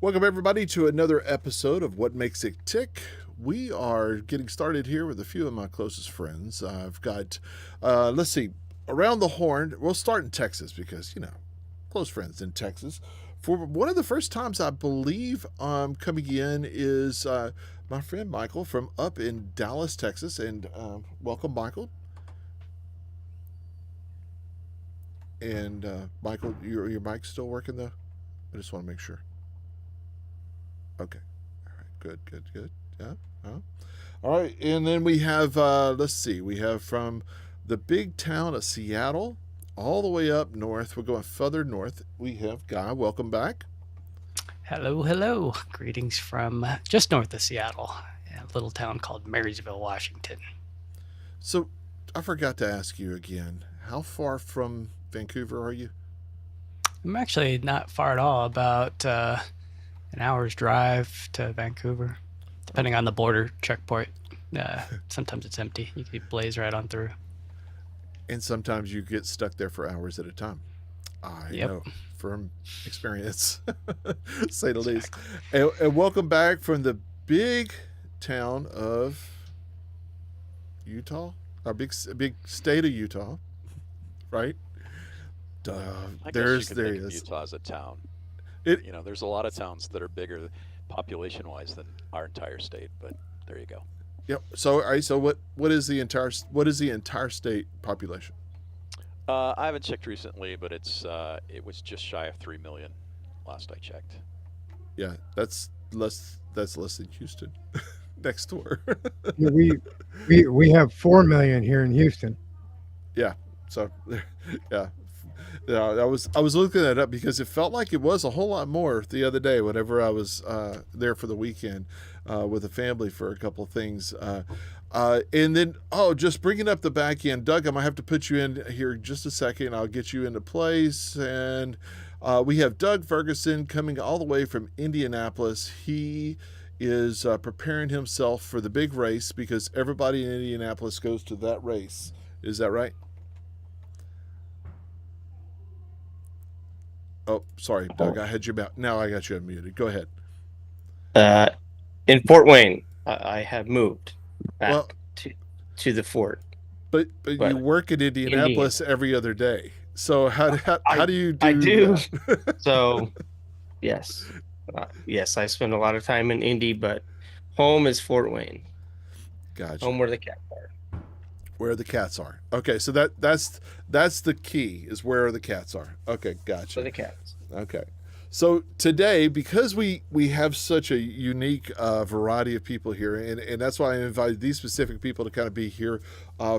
Welcome, everybody, to another episode of What Makes It Tick. We are getting started here with a few of my closest friends. I've got, let's see, around the horn. We'll start in Texas because, close friends in Texas. For one of the first times, I believe, coming in is my friend Michael from up in Dallas, Texas. And welcome, Michael. And Michael, your mic's still working, though? I just want to make sure. Okay. All right. Good. Yeah. All right. And then we have, let's see, we have from the big town of Seattle all the way up north. We're going further north. We have Guy. Welcome back. Hello. Greetings from just north of Seattle, a little town called Marysville, Washington. So I forgot to ask you again, how far from Vancouver are you? I'm actually not far at all, about an hour's drive to Vancouver, depending on the border checkpoint. Sometimes it's empty. You can blaze right on through. And sometimes you get stuck there for hours at a time. I know from experience, say the least. And welcome back from the big town of Utah, our big state of Utah, right? There he is. Utah as a town. There's a lot of towns that are bigger population-wise than our entire state, but there you go. Yep. So, all right. So, what is the entire state population? I haven't checked recently, but it was just shy of 3 million last I checked. Yeah, that's less than Houston, next door. we have 4 million here in Houston. Yeah. So, yeah. Yeah, I was looking that up because it felt like it was a whole lot more the other day whenever I was there for the weekend with the family for a couple of things. And then, just bringing up the back end, Doug, I'm going to have to put you in here just a second. I'll get you into place. And we have Doug Ferguson coming all the way from Indianapolis. He is preparing himself for the big race because everybody in Indianapolis goes to that race. Is that right? Oh, sorry, Doug. I had you about. Now I got you unmuted. Go ahead. In Fort Wayne, I have moved back to the fort. But you work in Indianapolis every other day. So how do you do? I do. That? So, yes, I spend a lot of time in Indy, but home is Fort Wayne. Gotcha. Home where the cats are. Where the cats are. Okay, so that's the key is where the cats are. Okay, gotcha. Where the cats. Okay. So today, because we have such a unique variety of people here, and that's why I invited these specific people to kind of be here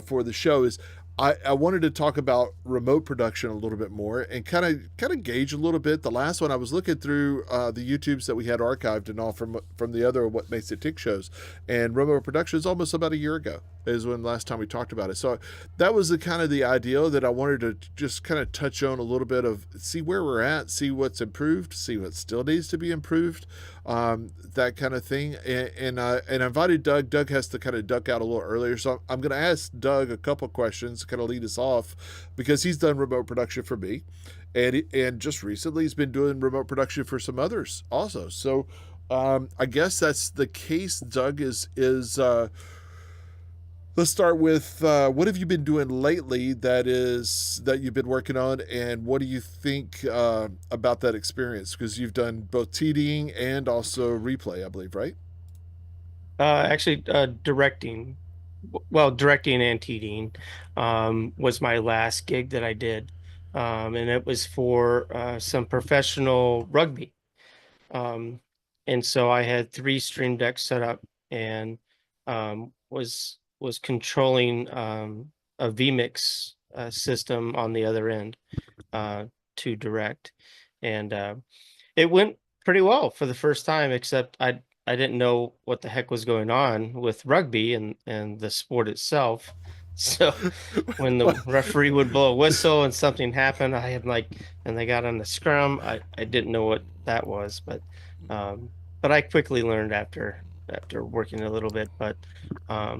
for the show, is I wanted to talk about remote production a little bit more and kind of gauge a little bit. The last one I was looking through the YouTubes that we had archived and all from the other What Makes It Tick shows, and remote production is almost about a year ago is when last time we talked about it. So that was the kind of the idea that I wanted to just kind of touch on a little bit of see where we're at, see what's improved, see what still needs to be improved, that kind of thing. And I invited Doug. Doug has to kind of duck out a little earlier, so I'm going to ask Doug a couple questions to kind of lead us off because he's done remote production for me, and just recently he's been doing remote production for some others also. So I guess that's the case. Doug is let's start with what have you been doing lately that you've been working on, and what do you think about that experience? Because you've done both TDing and also replay, I believe, right? Actually, directing. Well, directing and TDing was my last gig that I did, and it was for some professional rugby. And so I had 3 stream decks set up and was controlling a vMix system on the other end to direct, and it went pretty well for the first time, except I didn't know what the heck was going on with rugby and the sport itself. So when the referee would blow a whistle and something happened, I had like, and they got on the scrum, I didn't know what that was, but I quickly learned after working a little bit. But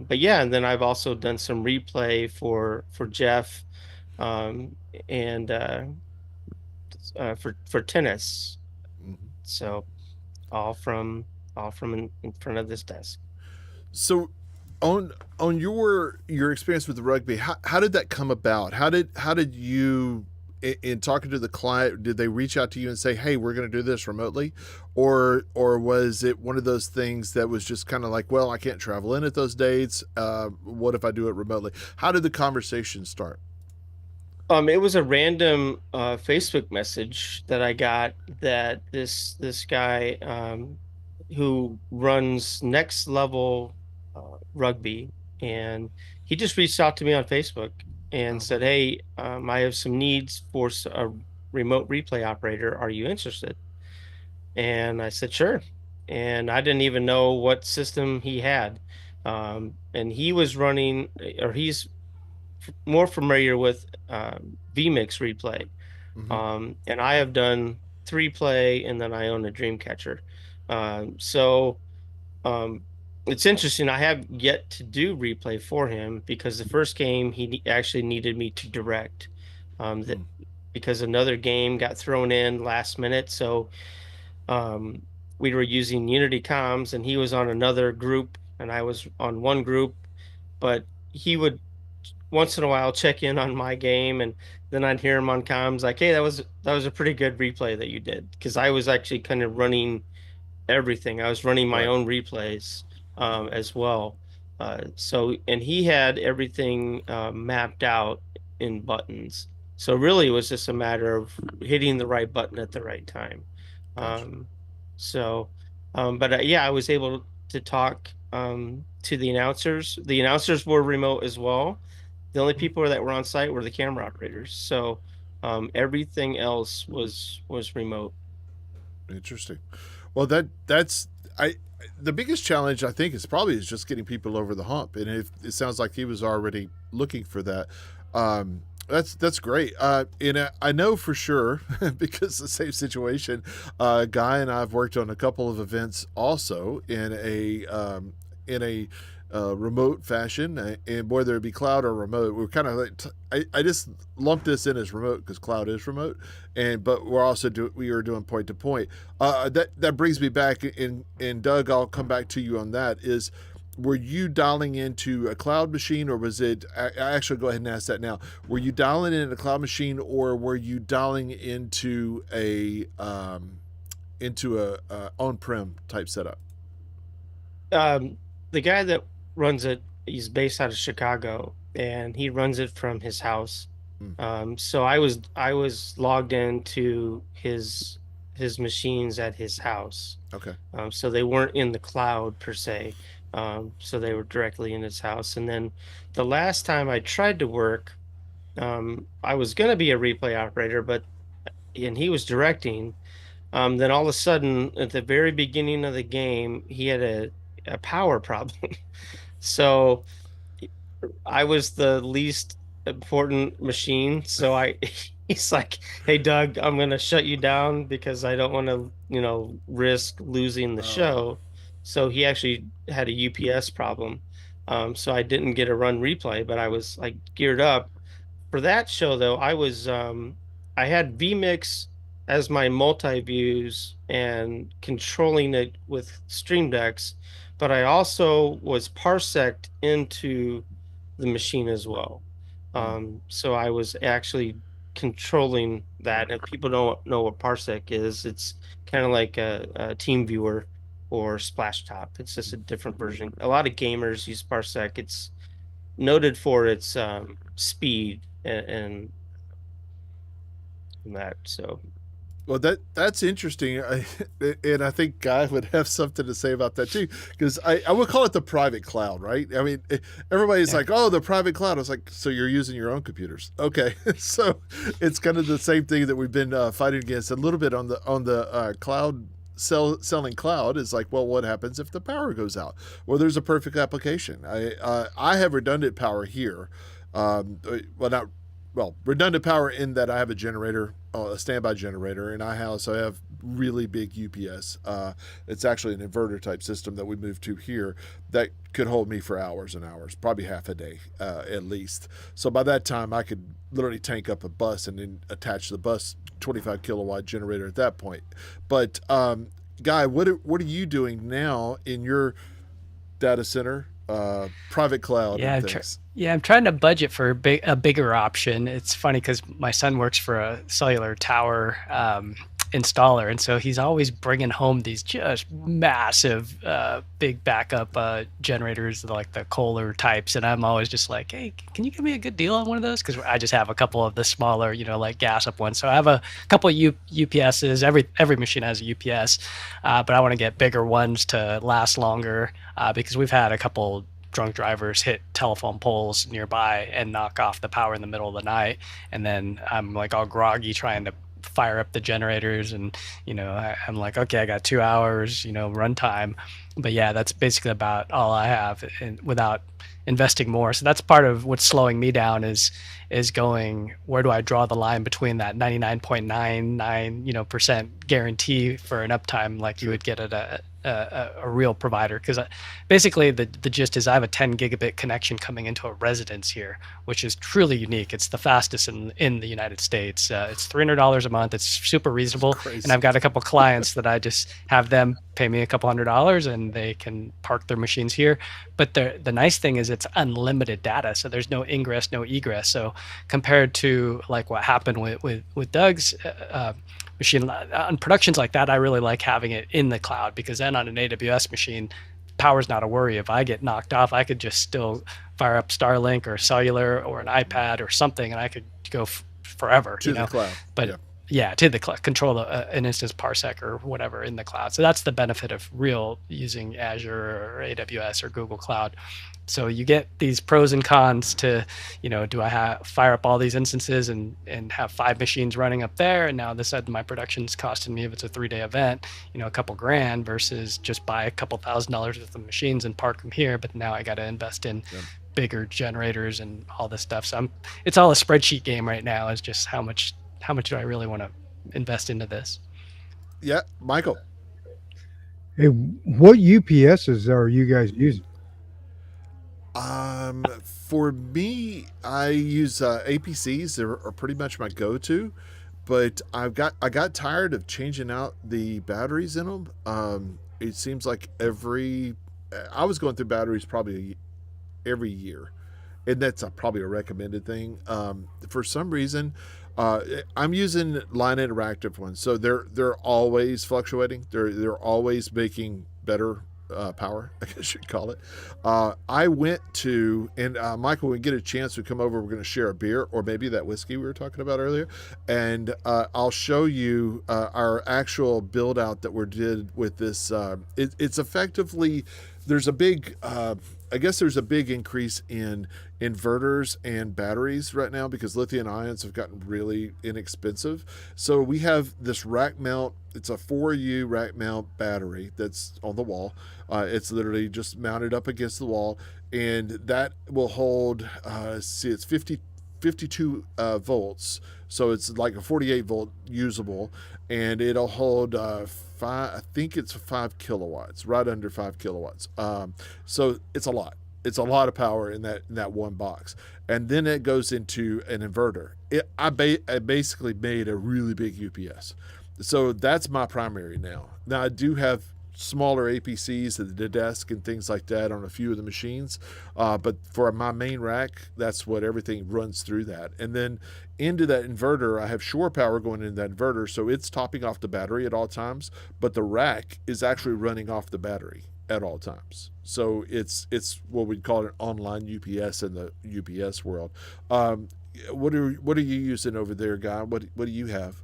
yeah, and then I've also done some replay for Jeff, and for tennis. So all from in front of this desk. So on your experience with the rugby, how did that come about? How did you, in talking to the client, did they reach out to you and say, hey, we're going to do this remotely, or was it one of those things that was just kind of like, well, I can't travel in at those dates, what if I do it remotely? How did the conversation start? It was a random Facebook message that I got, that this guy who runs Next Level Rugby, and he just reached out to me on Facebook and said, hey, I have some needs for a remote replay operator. Are you interested? And I said, sure. And I didn't even know what system he had. And he was running, or he's more familiar with vMix replay. And I have done 3Play, and then I own a Dreamcatcher. So it's interesting. I have yet to do replay for him, because the first game he actually needed me to direct, because another game got thrown in last minute. So we were using Unity Comms, and he was on another group and I was on one group, but he would once in a while check in on my game, and then I'd hear him on comms like, hey, that was a pretty good replay that you did, because I was actually kind of running everything. I was running my own replays as well. So, and he had everything mapped out in buttons. So really it was just a matter of hitting the right button at the right time. But yeah, I was able to talk to the announcers. The announcers were remote as well. The only people that were on site were the camera operators. So everything else was remote. Interesting. Well, that's the biggest challenge, I think, is just getting people over the hump. And it sounds like he was already looking for that. That's great. And I know for sure, because the same situation, Guy and I've worked on a couple of events also in a remote fashion, and whether it be cloud or remote, we're kind of like, I just lumped this in as remote because cloud is remote, but we're also we are doing point to point. That brings me back, and Doug, I'll come back to you on that. Were you dialing into a cloud machine, or was it? I actually go ahead and ask that now. Were you dialing in a cloud machine, or were you dialing into a on-prem type setup? The guy that runs it, he's based out of Chicago, and he runs it from his house. So I was logged into his machines at his house. Okay. So they weren't in the cloud per se. So they were directly in his house. And then the last time I tried to work, I was going to be a replay operator, and he was directing. Then all of a sudden, at the very beginning of the game, he had a power problem. So I was the least important machine. So he's like, hey, Doug, I'm going to shut you down because I don't want to, risk losing the show. So he actually had a UPS problem. So I didn't get a run replay, but I was like geared up for that show though. I had vMix as my multi-views and controlling it with Stream Decks, but I also was parseced into the machine as well. So I was actually controlling that. And if people don't know what parsec is, it's kind of like a TeamViewer or Splashtop. It's just a different version. A lot of gamers use parsec. It's noted for its speed and that. So, well, that's interesting, and I think Guy would have something to say about that too, because I would call it the private cloud, right? I mean, everybody's like, "Oh, the private cloud." I was like, "So you're using your own computers?" Okay, so it's kind of the same thing that we've been fighting against a little bit on the cloud selling cloud is like, well, what happens if the power goes out? Well, there's a perfect application. I have redundant power here. Redundant power in that I have a generator, a standby generator, and I also have really big UPS. It's actually an inverter type system that we moved to here that could hold me for hours and hours, probably half a day at least. So by that time, I could literally tank up a bus and then attach the bus 25 kilowatt generator at that point. But Guy, what are you doing now in your data center, private cloud? Yeah, and things? I'm trying to budget for a bigger option. It's funny because my son works for a cellular tower installer, and so he's always bringing home these just massive, big backup generators, like the Kohler types. And I'm always just like, hey, can you give me a good deal on one of those? Because I just have a couple of the smaller, like gas up ones. So I have a couple of UPSs. Every machine has a UPS, but I want to get bigger ones to last longer because we've had a couple drunk drivers hit telephone poles nearby and knock off the power in the middle of the night, and then I'm like all groggy trying to fire up the generators, and I'm like, okay, I got 2 hours run time, but yeah, that's basically about all I have, and without investing more. So that's part of what's slowing me down is going, where do I draw the line between that 99.99% guarantee for an uptime like you would get at a real provider? Because basically the gist is I have a 10 gigabit connection coming into a residence here, which is truly unique. It's the fastest in the United States. It's $300 a month. It's super reasonable. And I've got a couple clients that I just have them pay me a couple $100 and they can park their machines here. But the nice thing is it's unlimited data. So there's no ingress, no egress. So compared to like what happened with Doug's machine on productions like that, I really like having it in the cloud, because then on an AWS machine, power's not a worry. If I get knocked off, I could just still fire up Starlink or cellular or an iPad or something, and I could go forever. To the cloud. But yeah, to the cloud, control an instance parsec or whatever in the cloud. So that's the benefit of real using Azure or AWS or Google Cloud. So you get these pros and cons to, do I fire up all these instances and have 5 machines running up there, and now this sudden my production's costing me, if it's a 3-day event, a couple grand, versus just buy a couple $1,000s worth of machines and park them here. But now I got to invest in bigger generators and all this stuff. So it's all a spreadsheet game right now. Is just how much do I really want to invest into this? Yeah, Michael. Hey, what UPSs are you guys using? For me, I use APCs. They're pretty much my go-to, but I got tired of changing out the batteries in them. It seems like I was going through batteries probably every year, and that's probably a recommended thing. For some reason, I'm using Line Interactive ones, so they're always fluctuating. They're always making better power, I guess you'd call it. I went to, and Michael, when we get a chance, we come over, we're going to share a beer, or maybe that whiskey we were talking about earlier, and I'll show you our actual build out that we did with this. It's effectively, there's a big increase in inverters and batteries right now because lithium ions have gotten really inexpensive. So we have this rack mount. It's a 4U rack mount battery that's on the wall. It's literally just mounted up against the wall, and that will hold, it's 52 volts. So it's like a 48 volt usable, and it'll hold I think it's 5 kilowatts, right under 5 kilowatts. So it's a lot. It's a lot of power in that one box. And then it goes into an inverter. I basically made a really big UPS. So that's my primary now. Now I do have smaller APCs at the desk and things like that on a few of the machines. But for my main rack, that's what everything runs through that. And then into that inverter, I have shore power going into that inverter. So it's topping off the battery at all times, but the rack is actually running off the battery at all times. So it's what we'd call an online UPS in the UPS world. What are you using over there, Guy? What do you have?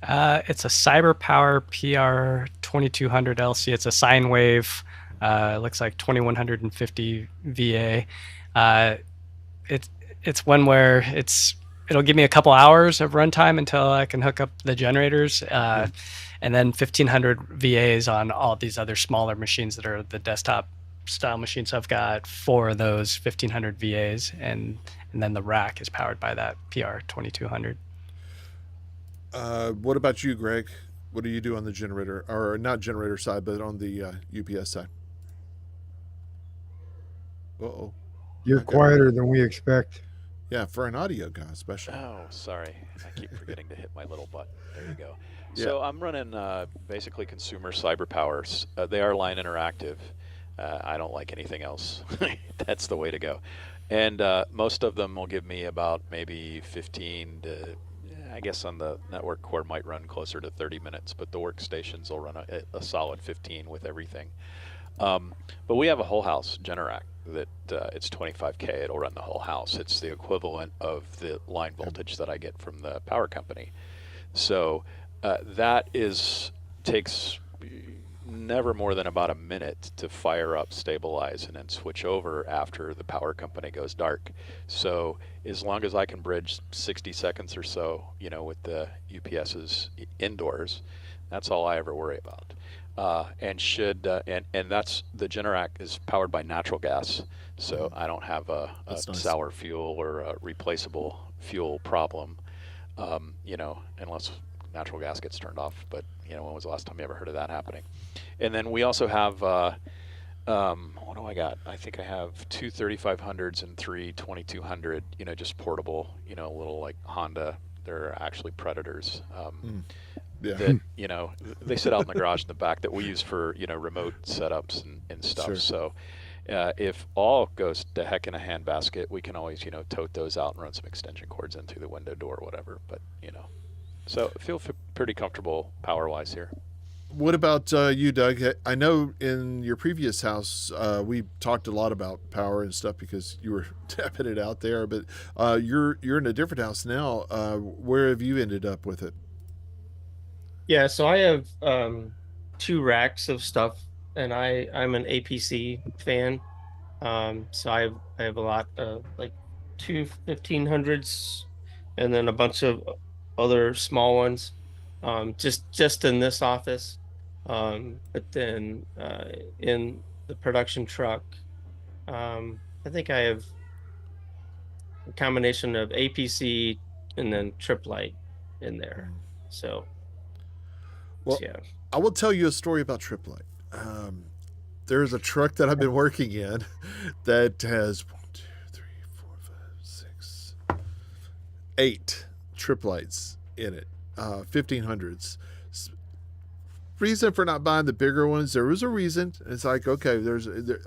It's a CyberPower PR2200 LC. It's a sine wave. It looks like 2150 VA. It's one where it's it'll give me a couple hours of runtime until I can hook up the generators, and then 1,500 VAs on all these other smaller machines that are the desktop style machines. I've got 4 of those 1,500 VAs, and then the rack is powered by that PR 2200. What about you, Greg? What do you do on the generator, or not generator side, but on the UPS side? Uh-oh. You're quieter than we expect. Yeah, for an audio guy, especially. Oh, sorry. I keep forgetting to hit my little button. There you go. Yeah. So I'm running basically consumer cyber powers. They are line interactive. I don't like anything else. That's the way to go. And most of them will give me about maybe 15 to, I guess on the network core might run closer to 30 minutes, but the workstations will run a solid 15 with everything. But we have a whole house Generac that it's 25K. It'll run the whole house. It's the equivalent of the line voltage that I get from the power company. So that takes never more than about a minute to fire up, stabilize, and then switch over after the power company goes dark. So as long as I can bridge 60 seconds or so, with the UPSs indoors, that's all I ever worry about. And that's the Generac is powered by natural gas, so I don't have a nice sour fuel or a replaceable fuel problem, unless natural gas gets turned off. But when was the last time you ever heard of that happening? And then we also have what do I got? I think I have 2 3500s and 3 2200. Just portable. Little like Honda. They're actually Predators. Yeah. That they sit out in the garage in the back that we use for remote setups and stuff. Sure. So if all goes to heck in a handbasket, we can always tote those out and run some extension cords in through the window door or whatever. But so I feel pretty comfortable power wise here. What about you, Doug? I know in your previous house we talked a lot about power and stuff because you were tapping it out there. But you're in a different house now. Where have you ended up with it? Yeah, so I have 2 racks of stuff, and I'm an APC fan. So I have a lot of like 2 1500s, and then a bunch of other small ones, just in this office. But then in the production truck, I think I have a combination of APC and then Tripp Lite in there. So. Well, yeah. I will tell you a story about Tripp Lite. There's a truck that I've been working in that has 1, 2, 3, 4, 5, 6, 8 Tripp Lites in it, 1500s. Reason for not buying the bigger ones, there was a reason. It's like, okay,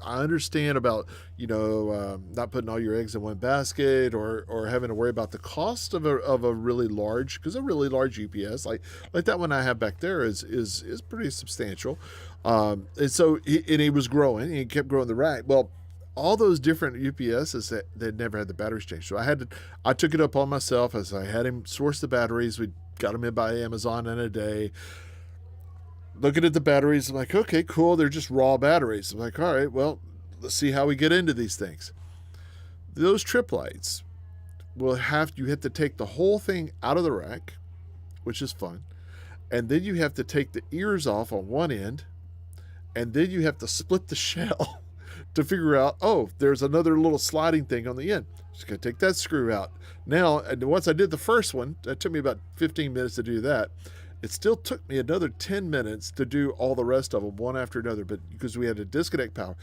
I understand about not putting all your eggs in one basket or having to worry about the cost of a really large, because a really large UPS like that one I have back there is pretty substantial, and so he was growing and he kept growing the rack. Well, all those different UPSs that never had the batteries changed, so I took it up on myself as I had him source the batteries. We got them in by Amazon in a day. Looking at the batteries, I'm like, okay, cool. They're just raw batteries. I'm like, all right, well, let's see how we get into these things. Those Tripp Lites you have to take the whole thing out of the rack, which is fun. And then you have to take the ears off on one end. And then you have to split the shell to figure out, there's another little sliding thing on the end. Just got to take that screw out. Now, and once I did the first one, it took me about 15 minutes to do that. It still took me another 10 minutes to do all the rest of them, one after another, but because we had to disconnect power.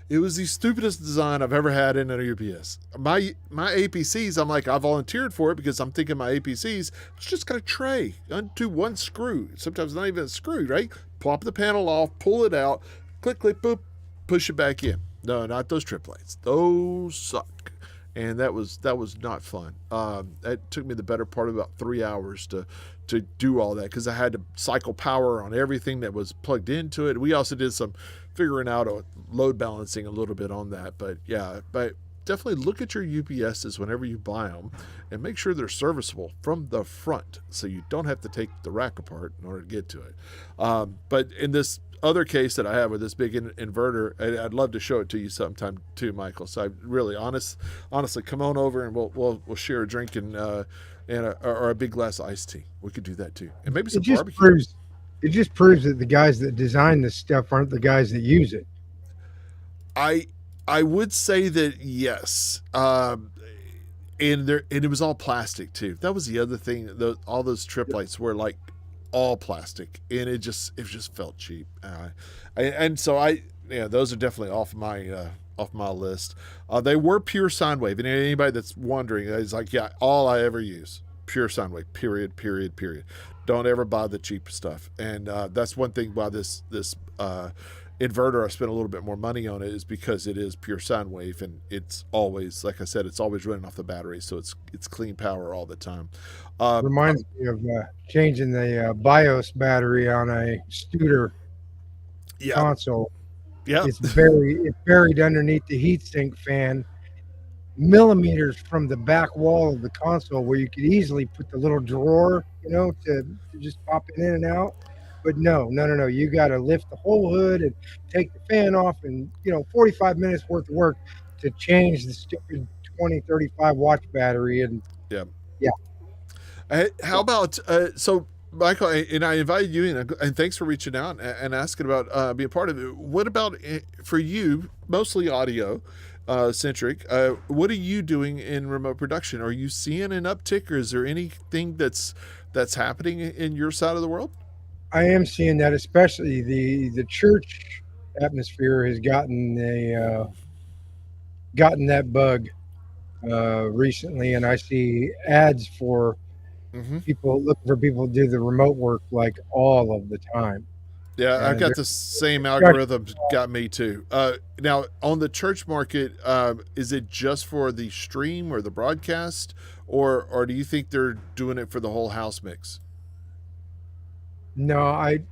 It was the stupidest design I've ever had in an UPS. My APCs, I'm like, I volunteered for it because I'm thinking my APCs, it's just got a tray, undo one screw, sometimes not even a screw, right? Plop the panel off, pull it out, click, click, boop, push it back in. No, not those Tripp Lites. Those suck. And that was not fun. It took me the better part of about 3 hours to do all that because I had to cycle power on everything that was plugged into it. We also did some figuring out load balancing a little bit on that. But yeah, definitely look at your UPSs whenever you buy them and make sure they're serviceable from the front so you don't have to take the rack apart in order to get to it. But in this other case that I have with this big inverter, I'd love to show it to you sometime too, Michael. So I really honestly, come on over and we'll share a drink and or a big glass of iced tea. We could do that too, and maybe some barbecue. It just proves that the guys that design this stuff aren't the guys that use it. I would say that yes, and it was all plastic too. That was the other thing. All those trip lights were like all plastic, and it just felt cheap. And so those are definitely off my list. They were pure sine wave, and anybody that's wondering is like, yeah, all I ever use pure sine wave. Period. Don't ever buy the cheap stuff, and that's one thing why this inverter I spent a little bit more money on it is because it is pure sine wave, and it's always, like I said, it's always running off the battery, so it's clean power all the time. Reminds me of changing the BIOS battery on a Studer console. Yeah, it's buried underneath the heatsink fan, millimeters from the back wall of the console, where you could easily put the little drawer, to just pop it in and out. But no, you got to lift the whole hood and take the fan off, and 45 minutes worth of work to change the stupid 20-35 watt battery. And yeah. How about so Michael, and I invited you in, and thanks for reaching out and asking about being part of it. What about for you, mostly audio centric, what are you doing in remote production? Are you seeing an uptick, or is there anything that's happening in your side of the world? I am seeing that, especially the church atmosphere has gotten that bug recently, and I see ads for people looking for people to do the remote work like all of the time. Yeah, I've got the same algorithm got me too. Now, on the church market, is it just for the stream or the broadcast, or do you think they're doing it for the whole house mix? No, it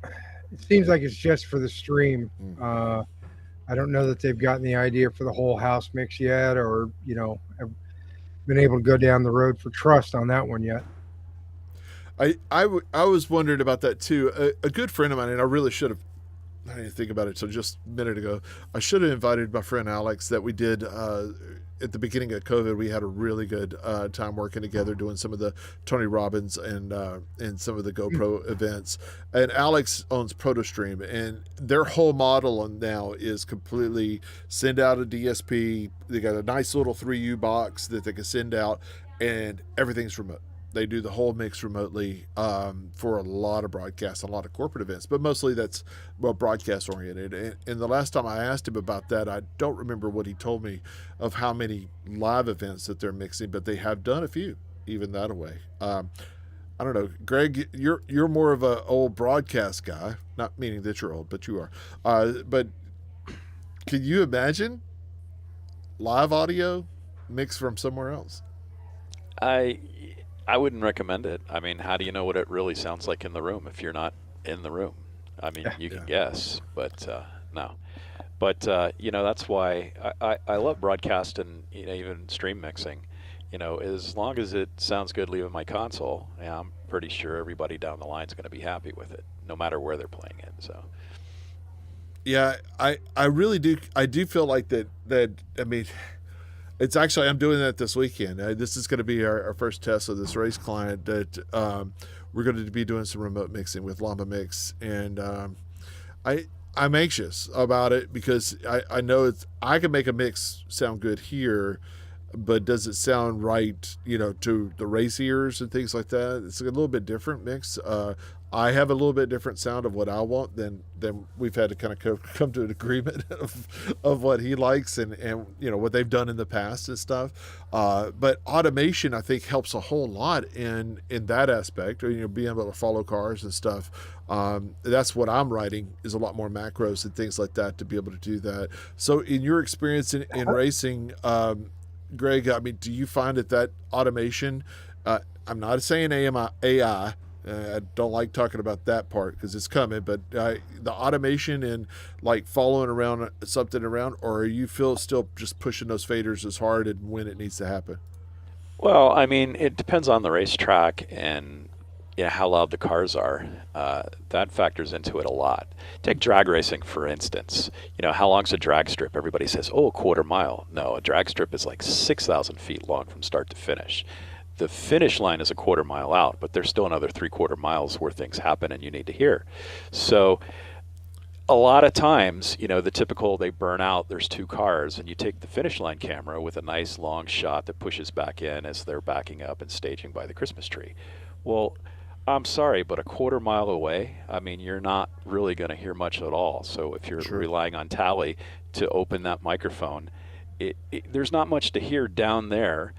seems like it's just for the stream. I don't know that they've gotten the idea for the whole house mix yet, or have been able to go down the road for trust on that one yet. I was wondering about that too. A good friend of mine, and I really should have, I didn't think about it until just a minute ago. I should have invited my friend Alex that we did at the beginning of COVID. We had a really good time working together, doing some of the Tony Robbins and some of the GoPro events. And Alex owns ProtoStream, and their whole model now is completely send out a DSP. They got a nice little 3U box that they can send out, and everything's remote. They do the whole mix remotely for a lot of broadcasts, a lot of corporate events, but mostly that's broadcast oriented. And the last time I asked him about that, I don't remember what he told me of how many live events that they're mixing, but they have done a few, even that away. I don't know, Greg, you're more of a old broadcast guy, not meaning that you're old, but you are. But can you imagine live audio mixed from somewhere else? I wouldn't recommend it. I mean, how do you know what it really sounds like in the room if you're not in the room? I mean, you can guess, but no. But that's why I love broadcast and even stream mixing. As long as it sounds good leaving my console, I'm pretty sure everybody down the line is going to be happy with it, no matter where they're playing it. So. Yeah, I really do. I do feel like that. I mean. It's actually, I'm doing that this weekend. This is going to be our first test of this race client that we're going to be doing some remote mixing with Llama Mix. And I'm anxious about it because I know I can make a mix sound good here, but does it sound right, to the race ears and things like that? It's a little bit different mix. I have a little bit different sound of what I want than we've had to kind of come to an agreement of what he likes and what they've done in the past and stuff. But automation, I think, helps a whole lot in that aspect, or being able to follow cars and stuff. That's what I'm writing, is a lot more macros and things like that to be able to do that. So in your experience in racing, Greg, I mean, do you find that automation, I'm not saying AI, I don't like talking about that part because it's coming, but the automation and like following around something around, or are you still just pushing those faders as hard and when it needs to happen? Well, I mean, it depends on the racetrack and how loud the cars are. That factors into it a lot. Take drag racing, for instance. How long's a drag strip? Everybody says, oh, a quarter mile. No, a drag strip is like 6,000 feet long from start to finish. The finish line is a quarter mile out, but there's still another 3/4 miles where things happen and you need to hear. So a lot of times, the typical they burn out, there's two cars, and you take the finish line camera with a nice long shot that pushes back in as they're backing up and staging by the Christmas tree. Well, I'm sorry, but a quarter mile away, I mean, you're not really going to hear much at all. So if you're Sure. relying on Tally to open that microphone, there's not much to hear down there,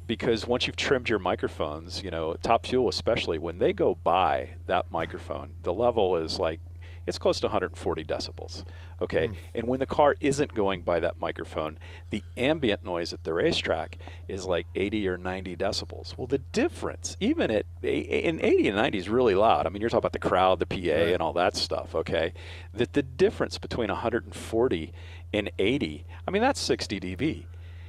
because once you've trimmed your microphones, Top Fuel especially, when they go by that microphone, the level is like, it's close to 140 decibels. Okay. And when the car isn't going by that microphone, the ambient noise at the racetrack is like 80 or 90 decibels. Well, the difference, even in 80 and 90 is really loud. I mean, you're talking about the crowd, the PA, Right. and all that stuff. Okay. That the difference between 140 and 80, I mean, that's 60 dB.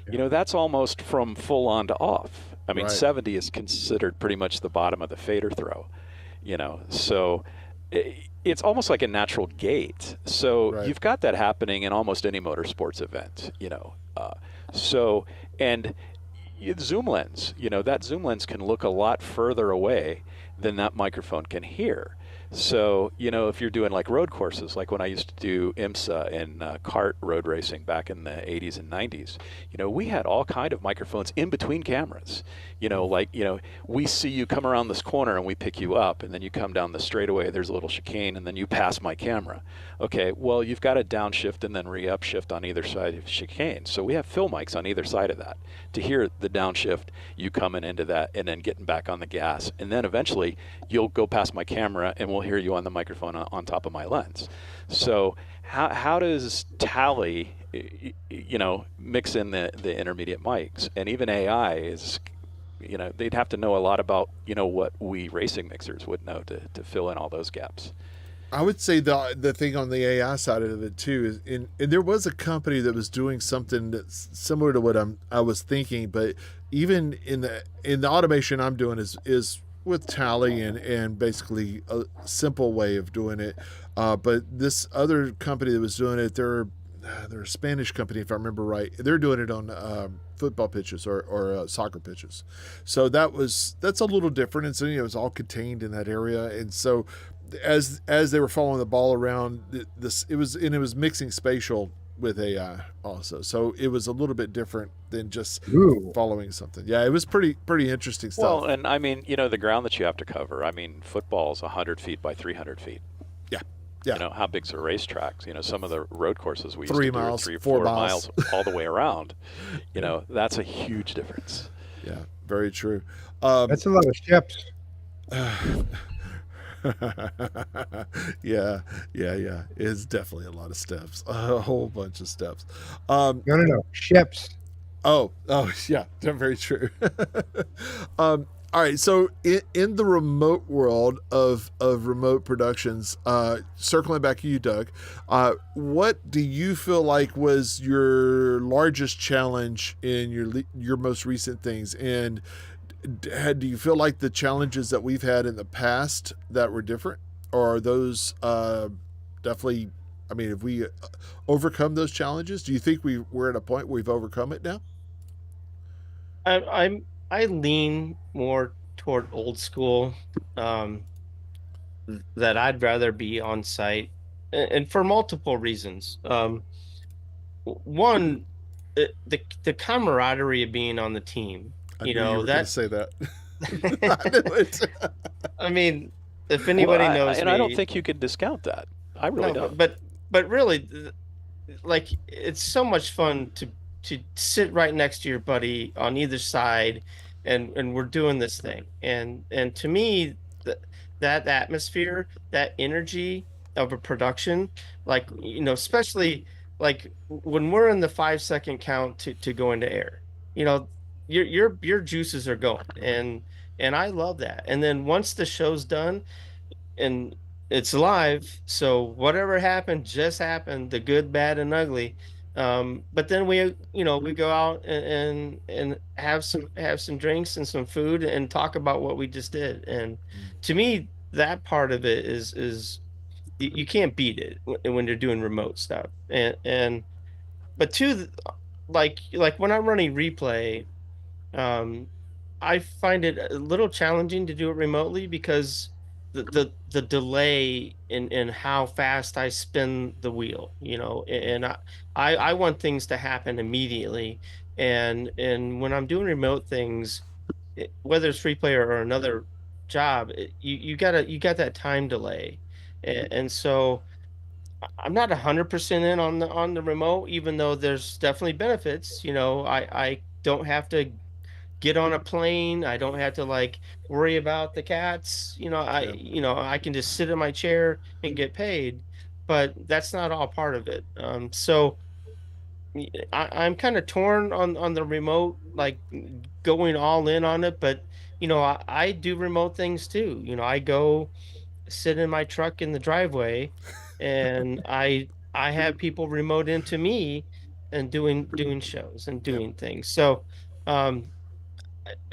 That's almost from full on to off. I mean, Right. 70 is considered pretty much the bottom of the fader throw, so it's almost like a natural gate. So Right. you've got that happening in almost any motorsports event, so, and zoom lens, that zoom lens can look a lot further away than that microphone can hear. So, if you're doing like road courses, like when I used to do IMSA and kart road racing back in the 80s and 90s, we had all kind of microphones in between cameras. We see you come around this corner and we pick you up, and then you come down the straightaway, there's a little chicane, and then you pass my camera. Okay, well, you've got a downshift and then re-upshift on either side of chicane. So we have fill mics on either side of that to hear the downshift, you coming into that, and then getting back on the gas. And then eventually you'll go past my camera and we'll hear you on the microphone on top of my lens. So how does Tally, mix in the intermediate mics? And even AI is, they'd have to know a lot about, what we racing mixers would know to fill in all those gaps. I would say the thing on the AI side of it too is, and there was a company that was doing something that's similar to what I was thinking, but even in the automation I'm doing is with Tally and basically a simple way of doing it. But this other company that was doing it, they're a Spanish company if I remember right. They're doing it on football pitches or soccer pitches, so that's a little different. And so it was all contained in that area, and so as they were following the ball around, it was mixing spatial with AI also, so it was a little bit different than just Ooh. following something. Yeah, it was pretty interesting stuff. Well, and I mean, the ground that you have to cover. I mean, football is 100 feet by 300 feet. Yeah. Yeah. How big's a racetrack? Some of the road courses we used 3 to do are miles, 3 or 4 4 miles. miles all the way around. That's a huge difference. Yeah, very true. That's a lot of steps. Yeah. It's definitely a lot of steps, a whole bunch of steps. No. Ships. Oh, yeah, very true. All right, so in the remote world of remote productions, circling back to you, Doug, what do you feel like was your largest challenge in your most recent things? And do you feel like the challenges that we've had in the past that were different, or are those definitely? I mean, have we overcome those challenges? Do you think we're at a point where we've overcome it now? I lean more toward old school, that I'd rather be on site, and for multiple reasons. One, the camaraderie of being on the team. I knew you were going to say that. I knew it. I mean, if anybody knows and me, I don't think you could discount that. I really no, don't. but really, like, it's so much fun to sit right next to your buddy on either side, and we're doing this thing, and to me, that atmosphere, that energy of a production, like, especially like when we're in the 5-second count to go into air, your juices are going, and I love that. And then once the show's done and it's live, so whatever happened just happened, the good, bad, and ugly. But then we, we go out and have some drinks and some food and talk about what we just did. And to me, that part of it is you can't beat it when you're doing remote stuff. And but two, like when I'm running replay, um, I find it a little challenging to do it remotely because the delay in how fast I spin the wheel, and I want things to happen immediately. And when I'm doing remote things, whether it's free player or another job, you got that time delay. And so I'm not 100% in on the remote, even though there's definitely benefits. I don't have to get on a plane. I don't have to like worry about the cats. I can just sit in my chair and get paid, but that's not all part of it. So I'm kind of torn on the remote, like going all in on it, but I do remote things too. I go sit in my truck in the driveway and I have people remote into me and doing shows and Yep. doing things. So um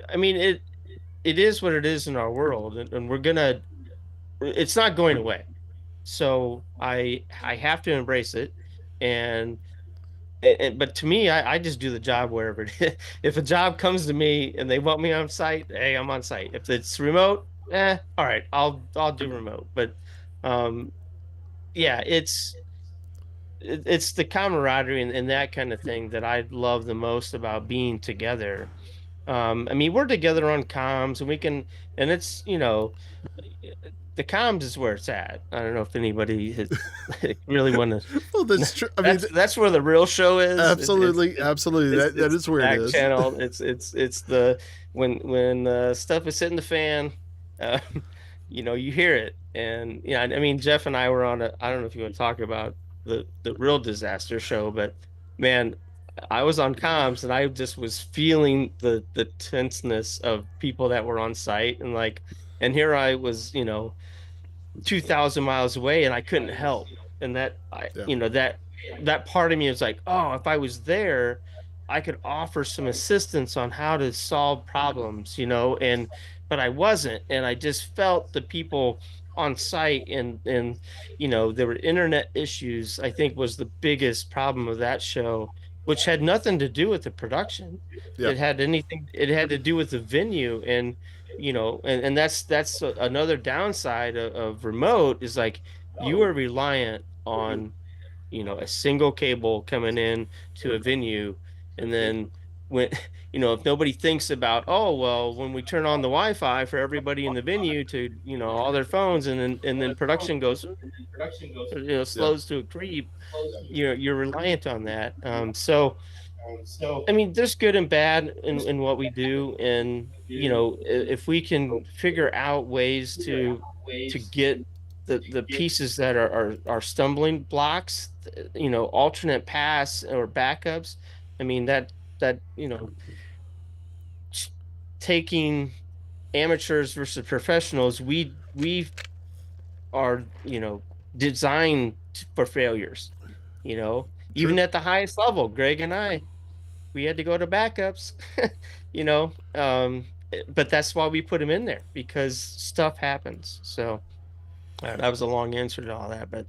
I mean, it is what it is in our world, and it's not going away. So I have to embrace it, and but to me, I just do the job wherever it is. If a job comes to me and they want me on site, hey, I'm on site. If it's remote, all right, I'll do remote. But um, yeah, it's the camaraderie and that kind of thing that I love the most about being together. I mean, we're together on comms, and it's the comms is where it's at. I don't know if anybody really want to. Well, that's true. I mean, That's where the real show is. absolutely, absolutely. That is where it back is. channel. It's the when stuff is hitting the fan, uh, you hear it. And yeah, I mean, Jeff and I were on I don't know if you want to talk about the real disaster show, but man, I was on comms and I just was feeling the tenseness of people that were on site, and here I was, 2,000 miles away, and I couldn't help. And Yeah. that part of me is like, oh, if I was there, I could offer some assistance on how to solve problems, but I wasn't. And I just felt the people on site, and there were internet issues, I think was the biggest problem of that show, which had nothing to do with the production. Yeah. It had to do with the venue. And and that's another downside of remote, is like you are reliant on a single cable coming in to a venue. And then when if nobody thinks about, oh well, when we turn on the Wi-Fi for everybody in the venue to all their phones, and then production goes, slows to a creep, you're reliant on that. So I mean, there's good and bad in what we do. And if we can figure out ways to get the pieces that are stumbling blocks, alternate paths or backups. I mean, that taking amateurs versus professionals, we are designed for failures. Even at the highest level, Greg and I, we had to go to backups. you know but that's why we put them in there, because stuff happens. So that was a long answer to all that, but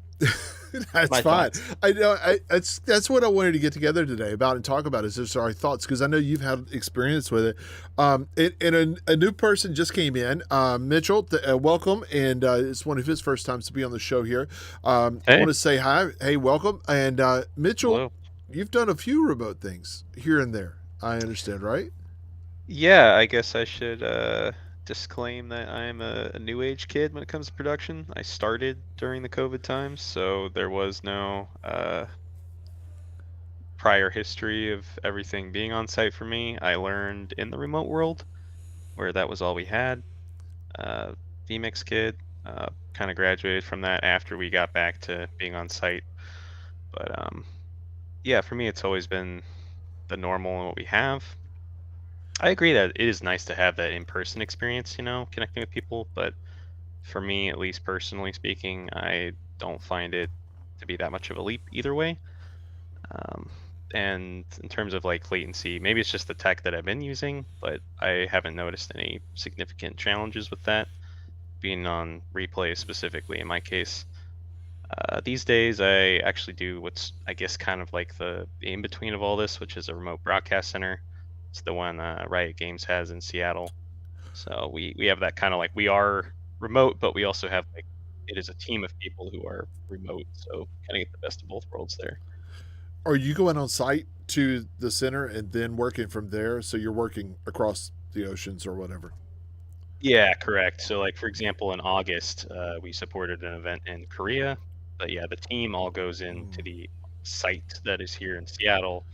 That's my fine. thoughts. I know. That's what I wanted to get together today about and talk about, is just our thoughts, because I know you've had experience with it. And a new person just came in, Mitchell. Welcome, and it's one of his first times to be on the show here. I Hey. want to say hi. Hey, welcome. And Mitchell, Hello. you've done a few remote things here and there, I understand, right? Yeah, I guess I should disclaim that I'm a new age kid when it comes to production. I started during the COVID times, so there was no prior history of everything being on site for me. I learned in the remote world, where that was all we had. VMix kid, kind of graduated from that after we got back to being on site. But yeah, for me, it's always been the normal and what we have. I agree that it is nice to have that in-person experience, connecting with people. But for me, at least personally speaking, I don't find it to be that much of a leap either way. and in terms of like latency, maybe it's just the tech that I've been using, but I haven't noticed any significant challenges with that, being on replay specifically in my case. These days, I actually do what's, I guess, kind of like the in between of all this, which is a remote broadcast center. It's the one Riot Games has in Seattle. So we have that kind of like, we are remote, but we also have like, it is a team of people who are remote. So kind of get the best of both worlds there. Are you going on site to the center and then working from there? So you're working across the oceans or whatever. Yeah, correct. So like, for example, in August, we supported an event in Korea, but yeah, the team all goes into the site that is here in Seattle,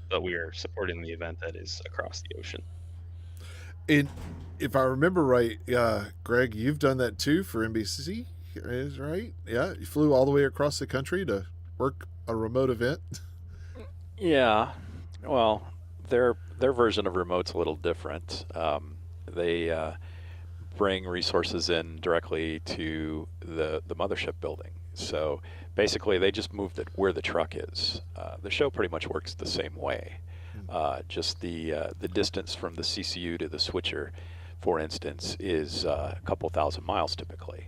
but we are supporting the event that is across the ocean. And if I remember right, Greg, you've done that too for NBC, is right? Yeah, you flew all the way across the country to work a remote event. Yeah, well, their version of remote's a little different. They bring resources in directly to the mothership building. So basically, they just moved it where the truck is. The show pretty much works the same way. Just the distance from the CCU to the switcher, for instance, is a couple thousand miles typically,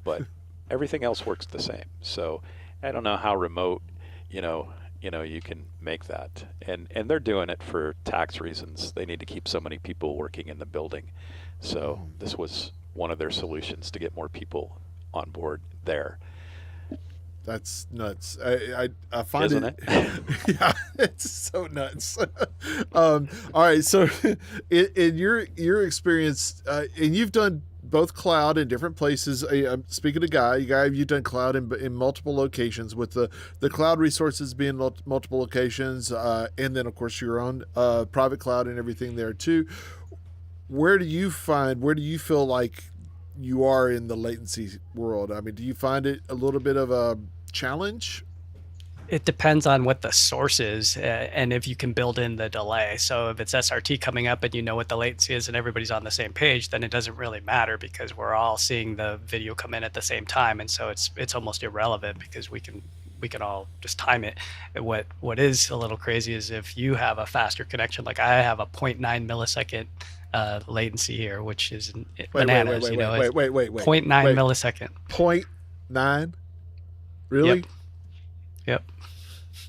but everything else works the same. So I don't know how remote, you can make that, and they're doing it for tax reasons. They need to keep so many people working in the building, so this was one of their solutions to get more people on board there. That's nuts. I find Isn't it. it? Yeah, it's so nuts. All right, so in your experience, and you've done both cloud in different places. I'm speaking to Guy. You've done cloud in multiple locations, with the cloud resources being multiple locations, and then of course your own private cloud and everything there too. Where do you feel like you are in the latency world? I mean, do you find it a little bit of a challenge? It depends on what the source is, and if you can build in the delay. So if it's SRT coming up and you know what the latency is and everybody's on the same page, then it doesn't really matter because we're all seeing the video come in at the same time, and so it's almost irrelevant because we can all just time it. What is a little crazy is if you have a faster connection, like I have a 0.9 millisecond latency here, which is bananas. Wait. 0.9 millisecond. 0.9? Really? Yep.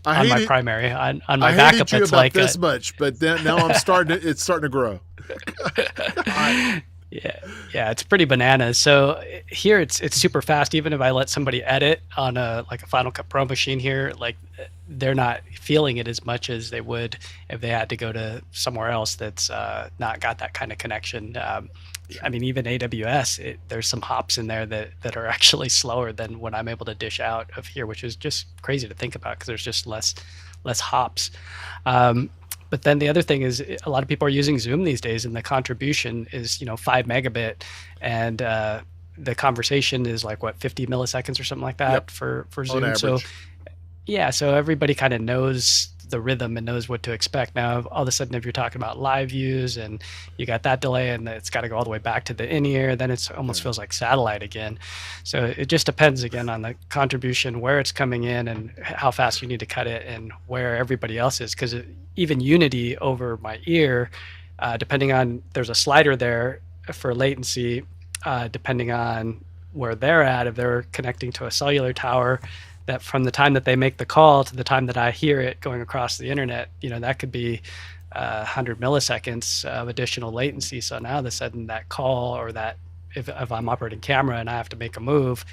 I on my hated- primary. On my I backup, hated you it's about like this much, but then now it's starting to grow. Yeah, it's pretty bananas. So here it's super fast. Even if I let somebody edit on a Final Cut Pro machine here, like they're not feeling it as much as they would if they had to go to somewhere else that's not got that kind of connection. I mean, even AWS, there's some hops in there that are actually slower than what I'm able to dish out of here, which is just crazy to think about because there's just less hops. But then the other thing is a lot of people are using Zoom these days, and the contribution is 5 megabit, and the conversation is like 50 milliseconds or something like that for Zoom. On So average. yeah, so everybody kind of knows the rhythm and knows what to expect. Now, all of a sudden, if you're talking about live views and you got that delay and it's got to go all the way back to the in-ear, then it almost feels like satellite again. So it just depends again on the contribution, where it's coming in and how fast you need to cut it and where everybody else is. Because even Unity over my ear, depending on, there's a slider there for latency, depending on where they're at, if they're connecting to a cellular tower, that from the time that they make the call to the time that I hear it going across the internet, that could be 100 milliseconds of additional latency. So now all of a sudden that call, or that if I'm operating camera and I have to make a move,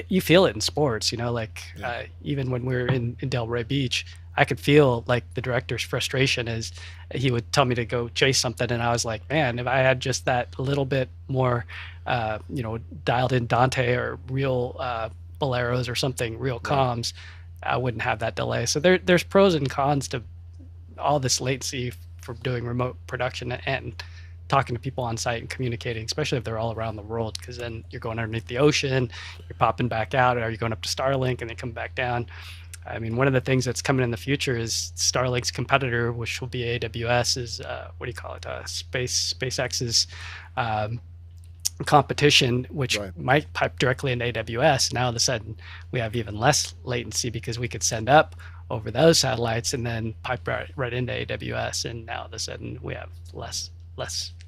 you feel it in sports, even when we were in Delray Beach, I could feel like the director's frustration as he would tell me to go chase something. And I was like, man, if I had just that little bit more, dialed in Dante or real Boleros or something, real comms, I wouldn't have that delay. So there's pros and cons to all this latency for doing remote production and talking to people on site and communicating, especially if they're all around the world, because then you're going underneath the ocean, you're popping back out, or you're going up to Starlink and then come back down. I mean, one of the things that's coming in the future is Starlink's competitor, which will be AWS, is SpaceX's competition, which Right. might pipe directly into AWS. Now all of a sudden we have even less latency because we could send up over those satellites and then pipe right into AWS. And now all of a sudden we have less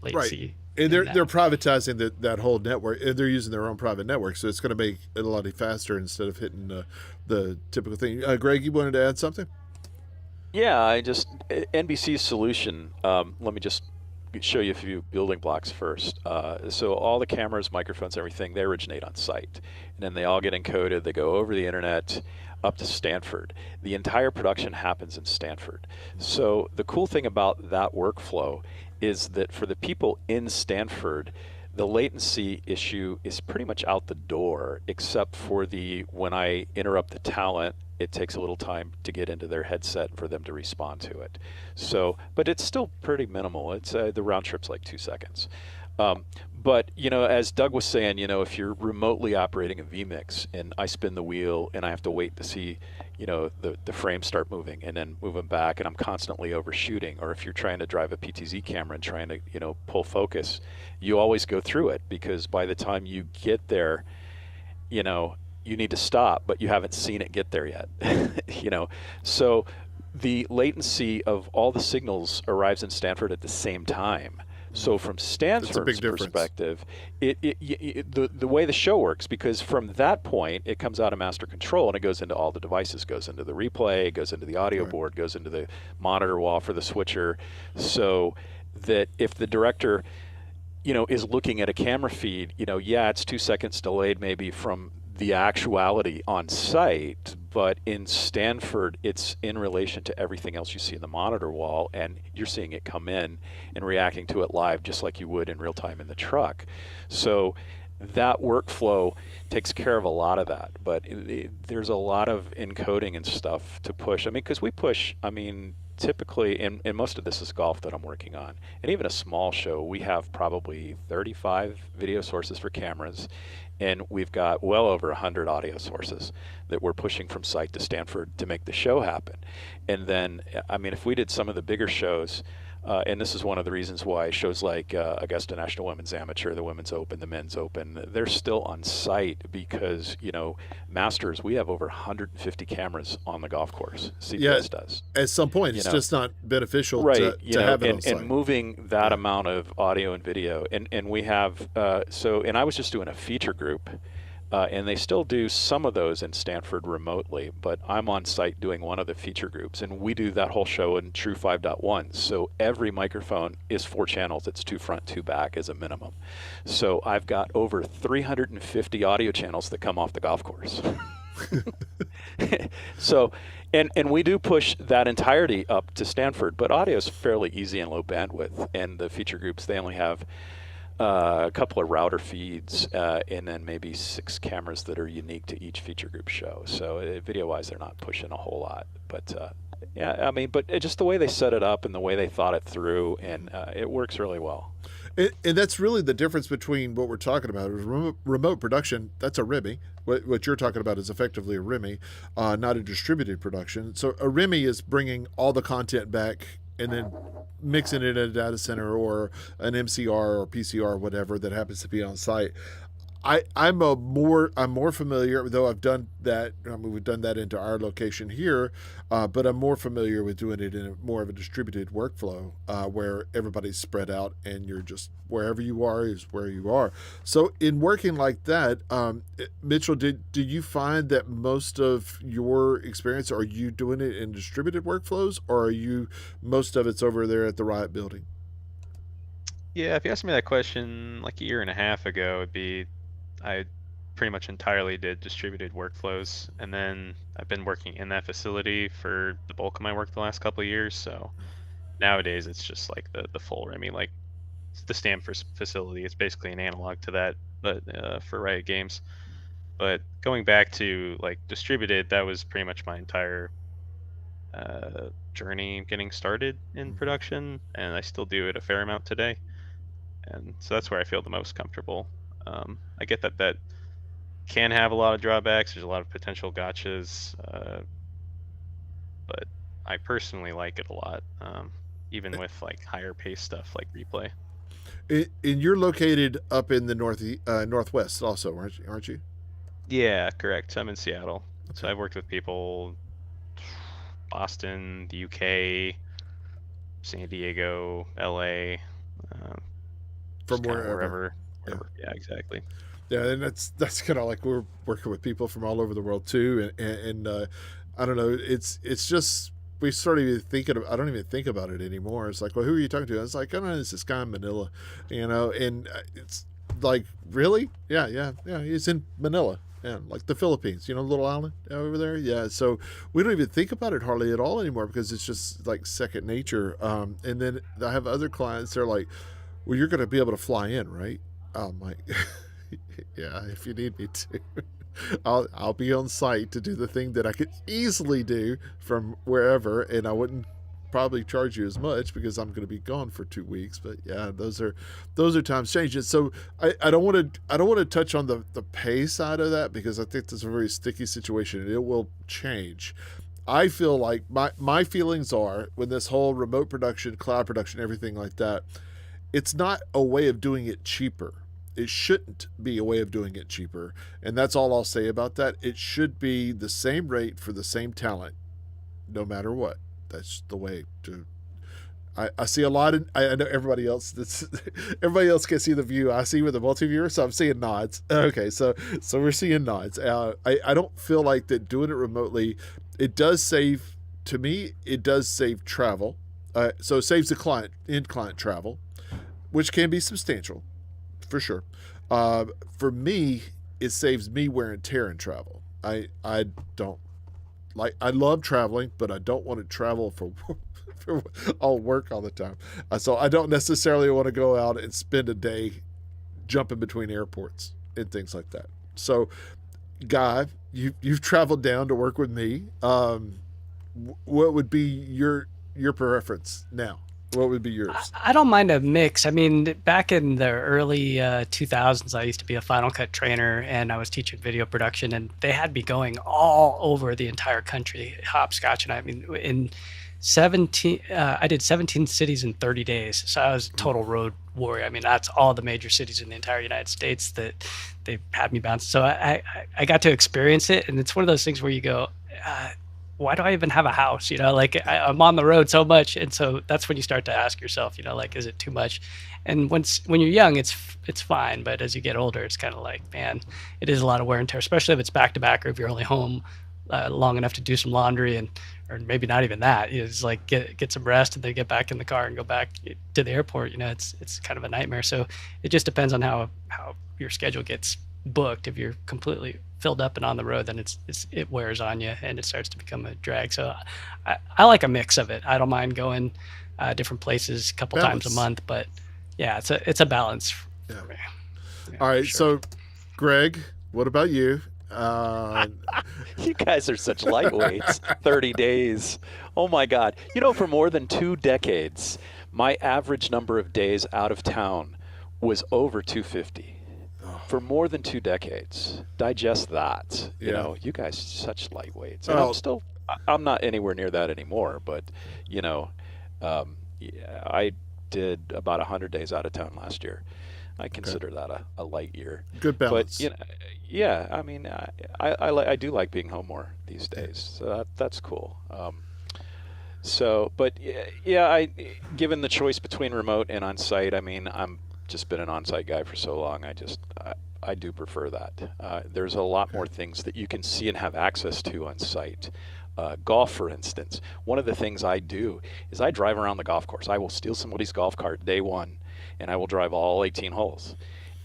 latency. And in they're privatizing that whole network, and they're using their own private network, so it's going to make it a lot faster instead of hitting the typical thing. Greg, you wanted to add something? Yeah, NBC's solution. Let me just show you a few building blocks first. So all the cameras, microphones, everything, they originate on site, and then they all get encoded. They go over the internet up to Stanford. The entire production happens in Stanford. So the cool thing about that workflow is that for the people in Stanford, the latency issue is pretty much out the door, except for when I interrupt the talent, it takes a little time to get into their headset for them to respond to it. So, but it's still pretty minimal. It's the round trip's like 2 seconds. But as Doug was saying, if you're remotely operating a vMix and I spin the wheel and I have to wait to see, the frames start moving and then moving back, and I'm constantly overshooting, or if you're trying to drive a PTZ camera and trying to, pull focus, you always go through it, because by the time you get there, you need to stop, but you haven't seen it get there yet. So the latency of all the signals arrives in Stanford at the same time. So from Stanford's perspective, the way the show works, because from that point it comes out of master control and it goes into all the devices, goes into the replay, goes into the audio board, goes into the monitor wall for the switcher, so that if the director is looking at a camera feed, it's 2 seconds delayed maybe from the actuality on site, but in Stanford, it's in relation to everything else you see in the monitor wall, and you're seeing it come in and reacting to it live just like you would in real time in the truck. So that workflow takes care of a lot of that, but there's a lot of encoding and stuff to push. Because we push, typically, and most of this is golf that I'm working on, and even a small show, we have probably 35 video sources for cameras, and we've got well over 100 audio sources that we're pushing from site to Stanford to make the show happen. And then, if we did some of the bigger shows, and this is one of the reasons why shows like Augusta National Women's Amateur, the Women's Open, the Men's Open, they're still on site because, Masters, we have over 150 cameras on the golf course. CBS does. At some point, it's just not beneficial to have it on site. And moving that amount of audio and video. And we have, and I was just doing a feature group, and they still do some of those in Stanford remotely, but I'm on site doing one of the feature groups, and we do that whole show in True 5.1. So every microphone is 4 channels. It's 2 front, 2 back as a minimum. So I've got over 350 audio channels that come off the golf course. So, and we do push that entirety up to Stanford, but audio is fairly easy and low bandwidth, and the feature groups, they only have a couple of router feeds, and then maybe 6 cameras that are unique to each feature group show. So video-wise, they're not pushing a whole lot. But but just the way they set it up and the way they thought it through, and it works really well. And that's really the difference between what we're talking about. Remote production, that's a RIMI. What you're talking about is effectively a RIMI, not a distributed production. So a RIMI is bringing all the content back and then mixing it in a data center or an MCR or PCR or whatever that happens to be on site. I'm more familiar, though I've done that. We've done that into our location here, but I'm more familiar with doing it in more of a distributed workflow, where everybody's spread out and you're just wherever you are is where you are. So in working like that, Mitchell, did you find that most of your experience, are you doing it in distributed workflows, or are most of it's over there at the Riot building? Yeah, if you asked me that question like a year and a half ago, I pretty much entirely did distributed workflows, and then I've been working in that facility for the bulk of my work the last couple of years. So nowadays it's just like the full RIMI, like the Stanford facility. It's basically an analog to that, but for Riot Games. But going back to like distributed, that was pretty much my entire journey getting started in production, and I still do it a fair amount today. And so that's where I feel the most comfortable. I get that can have a lot of drawbacks. There's a lot of potential gotchas, but I personally like it a lot, even with like higher pace stuff like replay. And you're located up in the northwest, also, aren't you? Yeah, correct. I'm in Seattle. So Okay. I've worked with people Boston, the UK, San Diego, LA, From just kind of wherever. wherever, Yeah. wherever. Yeah, exactly. Yeah, and that's kind of like we're working with people from all over the world too, and I don't know, it's just we started even thinking I don't even think about it anymore. It's like, well, who are you talking to? I was like, I don't know, it's this guy in Manila, and it's like, really, yeah, he's in Manila. Yeah, like the Philippines, little island over there. Yeah, so we don't even think about it hardly at all anymore because it's just like second nature. And then I have other clients. They're like, "Well, you're going to be able to fly in, right?" I'm like, yeah, if you need me to. I'll be on site to do the thing that I could easily do from wherever, and I wouldn't probably charge you as much because I'm going to be gone for 2 weeks. But yeah, those are times changes. So I don't want to touch on the pay side of that because I think that's a very sticky situation and it will change. I feel like my feelings are when this whole remote production, cloud production, everything like that, it's not a way of doing it cheaper. It shouldn't be a way of doing it cheaper. And that's all I'll say about that. It should be the same rate for the same talent, no matter what. That's the way to. I see a lot of. I know everybody else. Everybody else can see the view. I see with the multi-viewer, so I'm seeing nods. Okay, so we're seeing nods. I don't feel like that doing it remotely. It does save, to me. It does save travel. So it saves the client travel, which can be substantial, for sure. For me, it saves me wear and tear in travel. I don't like. I love traveling, but I don't want to travel for all work all the time. So I don't necessarily want to go out and spend a day jumping between airports and things like that. So, Guy, you've traveled down to work with me. What would be your preference now? What would be yours? I don't mind a mix. I mean, back in the early 2000s, I used to be a Final Cut trainer and I was teaching video production, and they had me going all over the entire country, hopscotch. And I mean, in 17, I did 17 cities in 30 days. So I was a total road warrior. I mean, that's all the major cities in the entire United States that they had me bounce. So I got to experience it. And it's one of those things where you go, why do I even have a house? Like I'm on the road so much. And so that's when you start to ask yourself, like, is it too much? And when you're young, it's fine. But as you get older, it's kind of like, man, it is a lot of wear and tear, especially if it's back to back or if you're only home long enough to do some laundry or maybe not even that. It's like get some rest and then get back in the car and go back to the airport. It's kind of a nightmare. So it just depends on how your schedule gets booked. If you're completely filled up and on the road, then it wears on you and it starts to become a drag. So I like a mix of it. I don't mind going different places a couple times a month, but yeah, it's a balance for me. Yeah, all right, sure. so Greg, what about you? You guys are such lightweights. 30 days. Oh my God. For more than 2 decades, my average number of days out of town was over 250. For more than 2 decades. Digest that. Yeah. You guys are such lightweights. And I'm not anywhere near that anymore, but yeah, I did about 100 days out of town last year. I consider that a light year. Good balance. But yeah, I mean, I do like being home more these days, so that's cool. But yeah, given the choice between remote and on site, I mean, I'm just been an on-site guy for so long. I do prefer that. There's a lot more things that you can see and have access to on site. Golf, for instance. One of the things I do is I drive around the golf course. I will steal somebody's golf cart day one, and I will drive all 18 holes.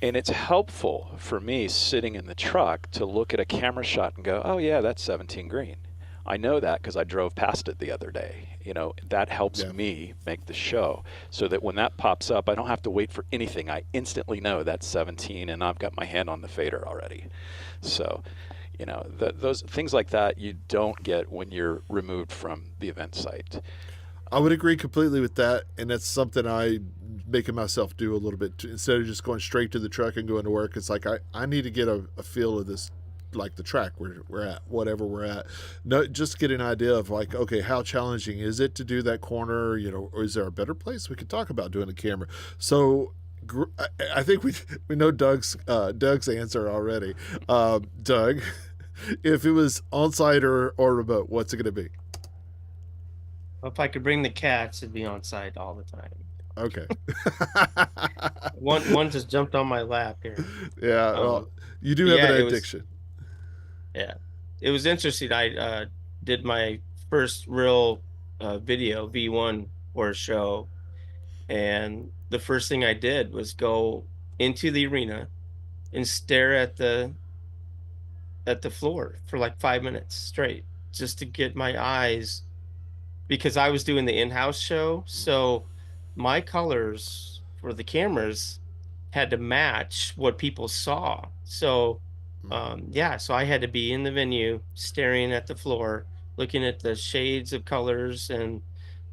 And it's helpful for me sitting in the truck to look at a camera shot and go, oh yeah, that's 17 green. I know that because I drove past it the other day. That helps me make the show so that when that pops up, I don't have to wait for anything. I instantly know that's 17 and I've got my hand on the fader already. So, those things like that you don't get when you're removed from the event site. I would agree completely with that, and that's something I making myself do a little bit too. Instead of just going straight to the truck and going to work. It's like I need to get a feel of this, like the track where we're at, whatever we're at. No, just get an idea of like, okay, how challenging is it to do that corner? Or is there a better place we could talk about doing a camera? So I think we know Doug's answer already. Doug, if it was on site or remote, what's it going to be? If I could bring the cats, it'd be on site all the time. Okay. One just jumped on my lap here. Yeah, well, you do have yeah, an it was- addiction. Yeah, it was interesting. I did my first real video V1 or show, and the first thing I did was go into the arena and stare at the floor for like 5 minutes straight, just to get my eyes, because I was doing the in-house show, so my colors for the cameras had to match what people saw. So so I had to be in the venue staring at the floor, looking at the shades of colors and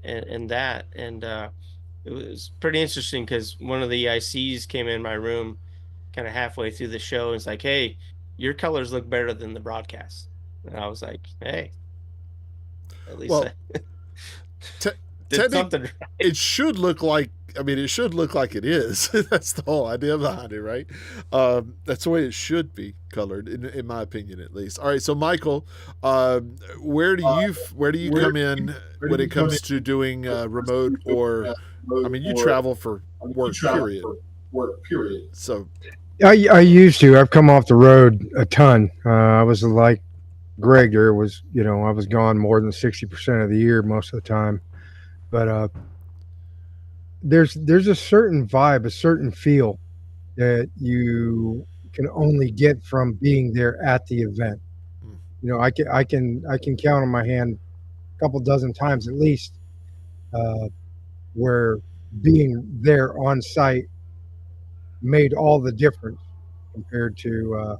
that. And it was pretty interesting because one of the ICs came in my room kind of halfway through the show and was like, "Hey, your colors look better than the broadcast." And I was like, "Hey, at least Well, I did technic- something right." It should look like. I mean, it should look like it is. That's the whole idea behind it, right? That's the way it should be colored, in my opinion, at least. All right, so Michael, where do you come in when it comes to doing remote or? I mean, you travel for work, period. So I used to. I've come off the road a ton. I was like Greg. There was, I was gone more than 60% of the year most of the time. But there's a certain vibe, a certain feel that you can only get from being there at the event. I can count on my hand a couple dozen times at least where being there on site made all the difference compared to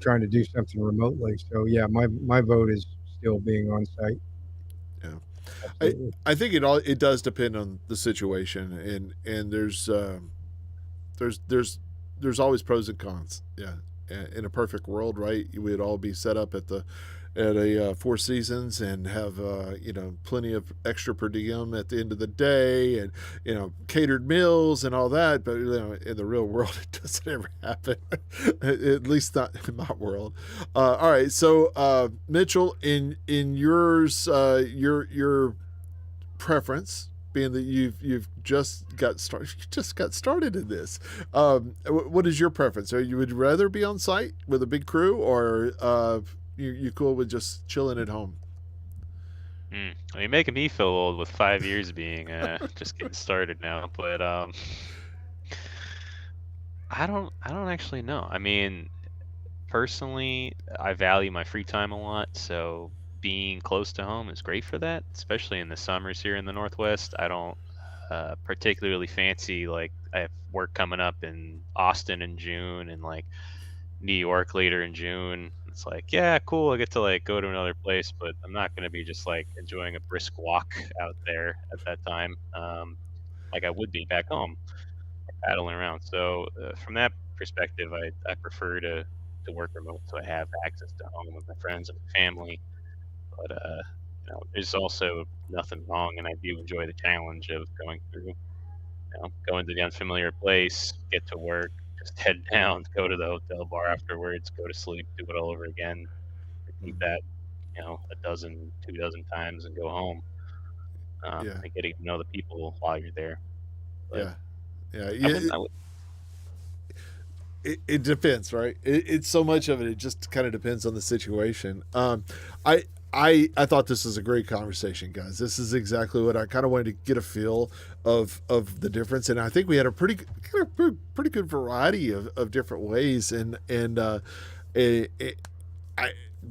trying to do something remotely. So yeah, my vote is still being on site. Yeah. Absolutely. I think it does depend on the situation, and there's always pros and cons. Yeah, in a perfect world, right, we'd all be set up at a Four Seasons and have plenty of extra per diem at the end of the day, and catered meals and all that. But in the real world, it doesn't ever happen. At least not in my world. All right, so Mitchell, in yours, your preference, being that you've just got started in this, what is your preference? You would rather be on site with a big crew, or you cool with just chilling at home? You're making me feel old with 5 years being just getting started now, but I don't actually know. I mean, personally, I value my free time a lot, so being close to home is great for that, especially in the summers here in the Northwest. I don't particularly fancy, like, I have work coming up in Austin in June and like New York later in June. It's like, yeah, cool, I get to like go to another place, but I'm not going to be just like enjoying a brisk walk out there at that time, like I would be back home paddling around. So from that perspective, I prefer to work remote, so I have access to home with my friends and my family. But there's also nothing wrong, and I do enjoy the challenge of going through, going to the unfamiliar place, get to work, just head down, go to the hotel bar afterwards, go to sleep, do it all over again, repeat that, a dozen, 2 dozen times, and go home. Yeah. And getting to know the people while you're there. But Yeah. It depends, right? It's so much of it. It just kind of depends on the situation. I thought this was a great conversation, guys. This is exactly what I kind of wanted to get a feel of the difference, and I think we had a pretty good variety of different ways. And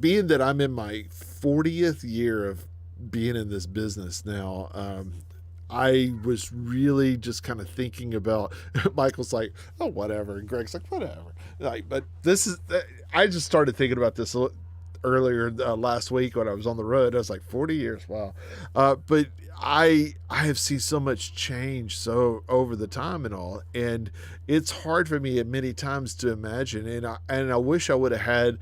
being that I'm in my 40th year of being in this business now, I was really just kind of thinking about. Michael's like, oh, whatever, and Greg's like, whatever. Like, but I just started thinking about this earlier last week when I was on the road. I was like, 40 years, wow. But I have seen so much change so over the time and all, and it's hard for me at many times to imagine. And I wish I would have had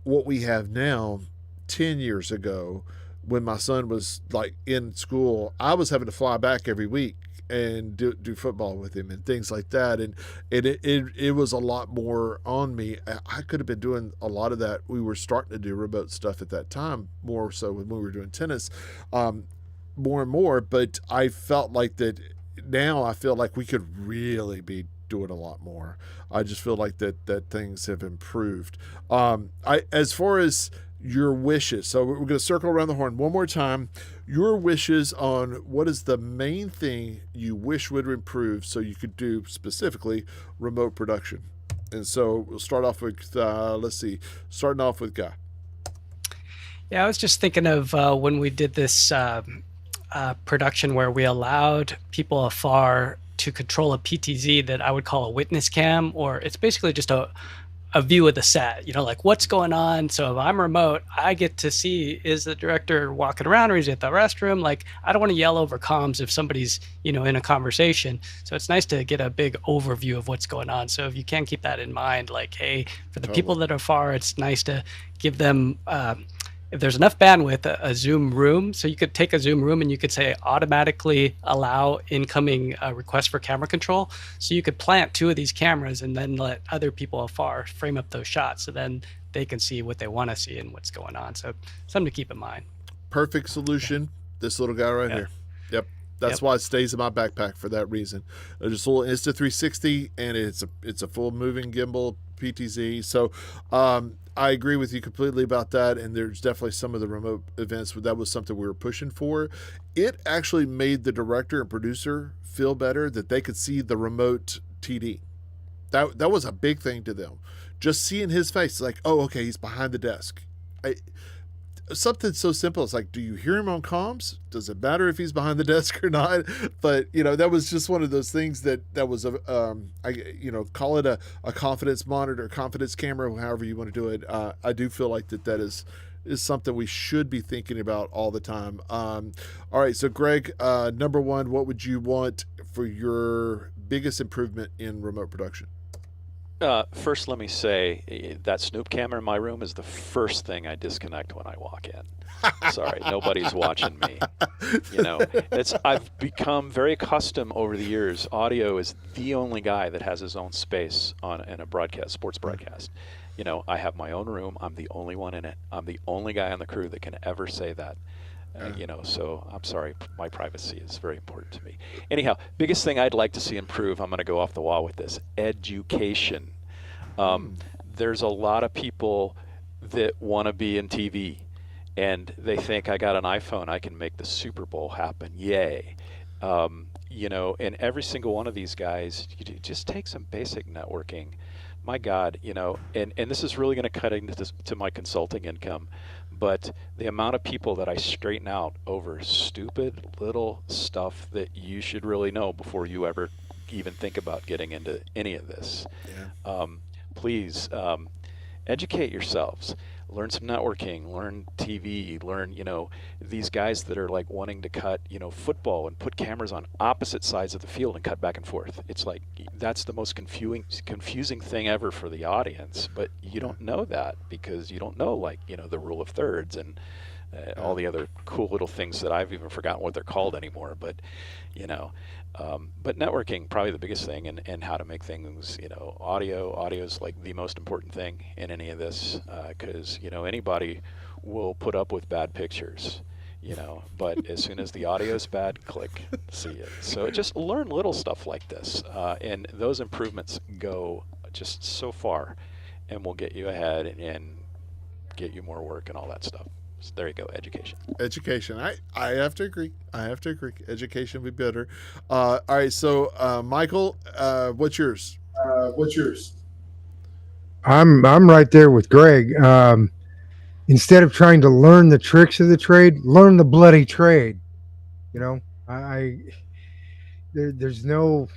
what we have now 10 years ago when my son was like in school. I was having to fly back every week and do football with him and things like that. And it was a lot more on me. I could have been doing a lot of that. We were starting to do remote stuff at that time, more so when we were doing tennis, more and more. But I felt like that now I feel like we could really be doing a lot more. I just feel like that things have improved. As far as your wishes, so we're going to circle around the horn one more time. Your wishes on what is the main thing you wish would improve so you could do specifically remote production. And so we'll start off with starting off with Guy. Yeah, I was just thinking of when we did this production where we allowed people afar to control a PTZ that I would call a witness cam, or it's basically just a view of the set, like what's going on. So if I'm remote, I get to see, is the director walking around or is he at the restroom? Like, I don't want to yell over comms if somebody's, in a conversation. So it's nice to get a big overview of what's going on. So if you can keep that in mind, like, hey, for the people that are far, it's nice to give them, if there's enough bandwidth, a Zoom room. So you could take a Zoom room and you could say automatically allow incoming requests for camera control. So you could plant 2 of these cameras and then let other people afar frame up those shots. So then they can see what they want to see and what's going on. So something to keep in mind. Perfect solution. This little guy right here. Yep. That's why it stays in my backpack for that reason. Just a little Insta360, and it's a full moving gimbal PTZ. So I agree with you completely about that. And there's definitely some of the remote events where that was something we were pushing for. It actually made the director and producer feel better that they could see the remote TD. That was a big thing to them. Just seeing his face, like, oh, okay, he's behind the desk. Something so simple. It's like, do you hear him on comms? Does it matter if he's behind the desk or not? But that was just one of those things that was call it a confidence monitor, confidence camera, however you want to do it. I do feel like that is something we should be thinking about all the time. All right, so Greg, number one, what would you want for your biggest improvement in remote production? First, let me say that Snoop camera in my room is the first thing I disconnect when I walk in. Sorry, nobody's watching me. I've become very accustomed over the years. Audio is the only guy that has his own space in a broadcast, sports broadcast. I have my own room. I'm the only one in it. I'm the only guy on the crew that can ever say that. So I'm sorry, my privacy is very important to me. Anyhow, biggest thing I'd like to see improve, I'm going to go off the wall with this, education. There's a lot of people that want to be in TV, and they think I got an iPhone, I can make the Super Bowl happen. Yay. And every single one of these guys, you just take some basic networking. My God, and this is really going to cut into my consulting income. But the amount of people that I straighten out over stupid little stuff that you should really know before you ever even think about getting into any of this. Yeah. Please educate yourselves. Learn some networking, learn TV, learn, these guys that are like wanting to cut, football and put cameras on opposite sides of the field and cut back and forth. It's like, that's the most confusing thing ever for the audience, but you don't know that because you don't know, like, the rule of thirds and all the other cool little things that I've even forgotten what they're called anymore. But, but networking, probably the biggest thing, and how to make things, audio is like the most important thing in any of this, because, anybody will put up with bad pictures, but as soon as the audio is bad, click, see it. So just learn little stuff like this, and those improvements go just so far and will get you ahead and get you more work and all that stuff. So there you go, education. I have to agree. Education would be better. All right, so Michael, what's yours? I'm right there with Greg. Instead of trying to learn the tricks of the trade, learn the bloody trade. There's no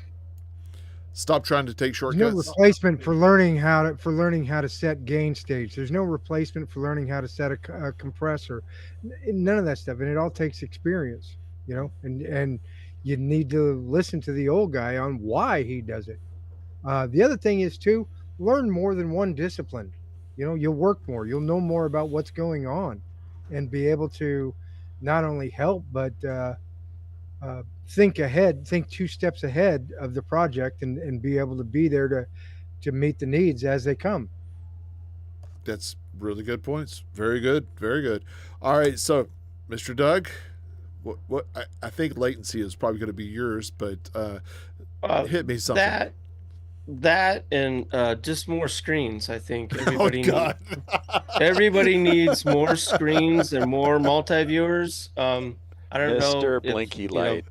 Stop trying to take shortcuts. There's no replacement for learning how to set gain stage. There's no replacement for learning how to set a compressor. None of that stuff, and it all takes experience, And you need to listen to the old guy on why he does it. The other thing is too, learn more than one discipline. You'll work more. You'll know more about what's going on, and be able to not only help but think ahead, think 2 steps ahead of the project, and be able to be there to meet the needs as they come. That's really good points. Very good. Very good. All right. So, Mr. Doug, I think latency is probably going to be yours, but hit me something. That and just more screens. I think Oh, everybody God. everybody needs more screens and more multi-viewers. I don't know. Mr. if, Blinky you know, Light.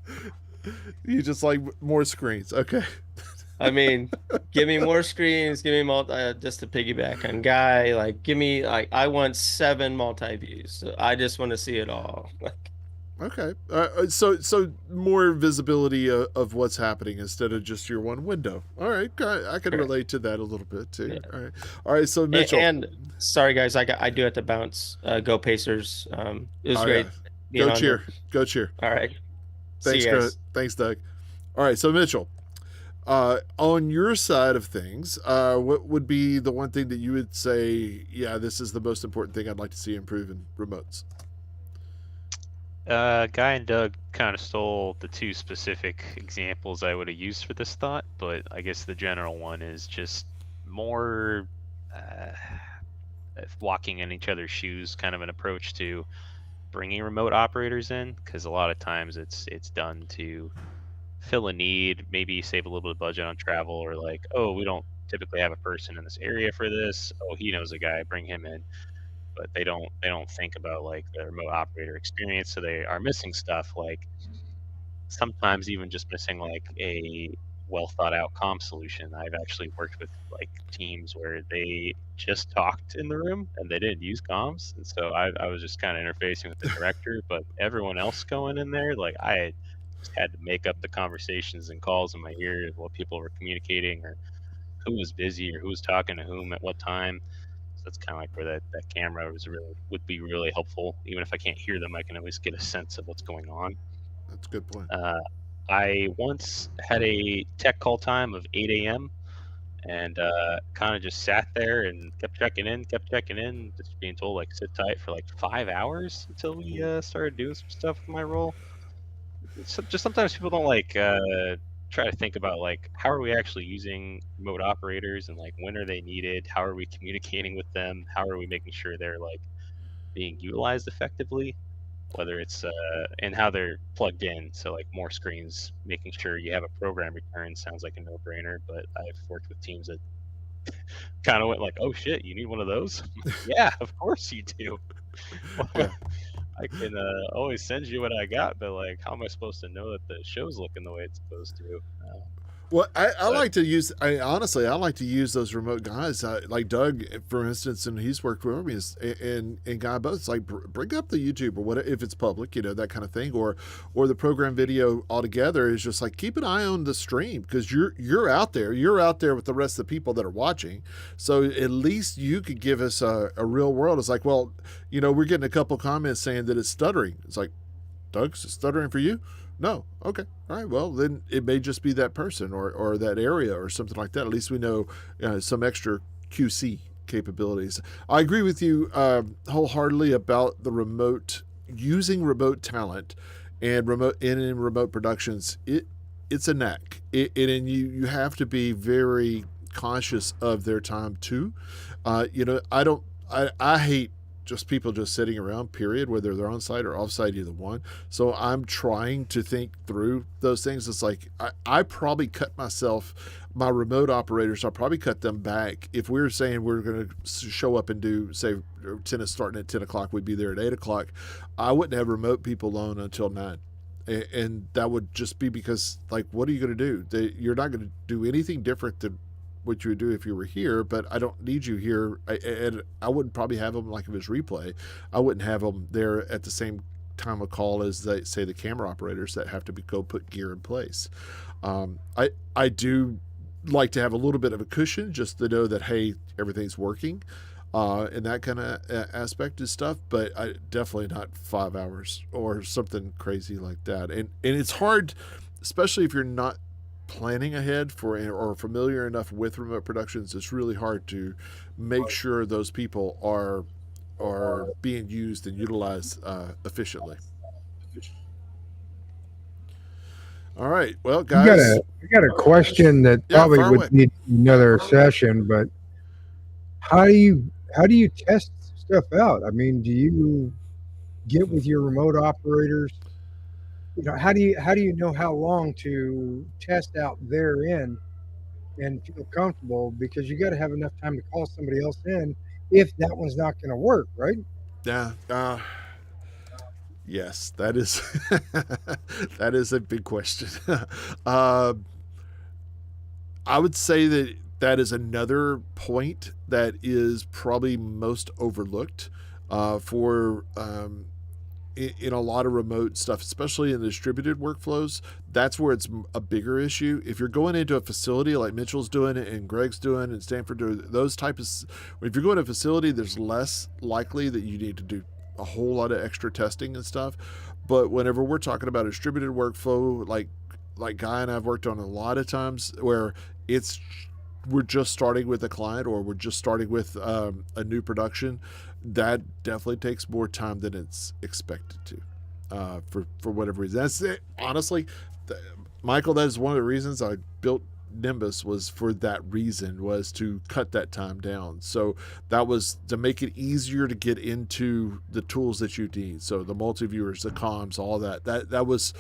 You just like more screens. Okay. I mean, give me more screens. Give me just to piggyback on Guy. Like, give me I want 7 multi-views. I just want to see it all. Okay. So more visibility of what's happening instead of just your one window. All right. I can relate to that a little bit too. Yeah. All right. All right. So Mitchell. And sorry guys, I do have to bounce. Go Pacers. It was great. Yeah. being Go on cheer. here. Go cheer. All right. Thanks, See you guys. Thanks, Doug. All right. So Mitchell, on your side of things, what would be the one thing that you would say? Yeah, this is the most important thing I'd like to see improve in remotes. Guy and Doug kind of stole the 2 specific examples I would have used for this thought, but I guess the general one is just more walking in each other's shoes, kind of an approach to bringing remote operators in, because a lot of times it's done to fill a need, maybe save a little bit of budget on travel, or like, oh, we don't typically have a person in this area for this. Oh, he knows a guy, bring him in. But they don't think about like the remote operator experience, so they are missing stuff, like sometimes even just missing like a well thought out comm solution. I've actually worked with like teams where they just talked in the room and they didn't use comms, and so I was just kind of interfacing with the director, but everyone else going in there, like I just had to make up the conversations and calls in my ear of what people were communicating, or who was busy, or who was talking to whom at what time. That's kind of like where that camera would be really helpful. Even if I can't hear them, I can at least get a sense of what's going on. That's a good point. I once had a tech call time of 8 a.m. and kind of just sat there and kept checking in, just being told like sit tight for like 5 hours until we started doing some stuff with my role. So just sometimes people don't like try to think about like how are we actually using remote operators, and like when are they needed, how are we communicating with them, how are we making sure they're like being utilized effectively, whether it's and how they're plugged in. So like more screens, making sure you have a program return sounds like a no-brainer, but I've worked with teams that kind of went like, oh shit, you need one of those. Yeah, of course you do. Yeah. I can always send you what I got, but like, how am I supposed to know that the show's looking the way it's supposed to? Well, I like to use. Honestly, I like to use those remote guys, like Doug, for instance, and he's worked with me, and Guy both. It's like bring up the YouTube or what if it's public, that kind of thing, or the program video altogether is just like keep an eye on the stream because you're out there with the rest of the people that are watching, so at least you could give us a real world. It's like, well, we're getting a couple comments saying that it's stuttering. It's like, Doug's stuttering for you. No. Okay. All right. Well, then it may just be that person or that area or something like that. At least we know some extra QC capabilities. I agree with you wholeheartedly about the using remote talent and in remote productions. It's a knack. And you have to be very conscious of their time too. I hate just people just sitting around, period, whether they're on site or off site, either one. So I'm trying to think through those things. It's like I probably cut my remote operators, I'll probably cut them back. If we were saying we're going to show up and do, say, tennis starting at 10 o'clock, we'd be there at 8 o'clock. I wouldn't have remote people on until 9. And that would just be because, like, what are you going to do? You're not going to do anything different than what you would do if you were here, but I don't need you here. And I wouldn't probably have them, like if it was replay, I wouldn't have them there at the same time of call as say the camera operators that have to go put gear in place. I do like to have a little bit of a cushion just to know that, hey, everything's working and that kind of aspect of stuff, but I definitely not 5 hours or something crazy like that. And it's hard, especially if you're not planning ahead for or familiar enough with remote productions. It's really hard to make sure those people are being used and utilized efficiently. All right. Well, I guys. got a question that Yeah, probably fire would away. need another session, but how do you test stuff out? I mean, do you get with your remote operators? How do you know how long to test out their end and feel comfortable? Because you got to have enough time to call somebody else in if that one's not going to work, right? Yeah. Yes, that is that is a big question. uh, I would say that that is another point that is probably most overlooked for in a lot of remote stuff, especially in the distributed workflows. That's where it's a bigger issue. If you're going into a facility like Mitchell's doing and Greg's doing and Stanford doing those types of, if you're going to a facility, there's less likely that you need to do a whole lot of extra testing and stuff. But whenever we're talking about a distributed workflow, like Guy and I've worked on a lot of times where it's we're just starting with a client or we're just starting with a new production, that definitely takes more time than it's expected to for whatever reason. That's it. Honestly, Michael, that is one of the reasons I built Nimbus, was for that reason, was to cut that time down. So that was to make it easier to get into the tools that you need. So the multi-viewers, the comms, all that was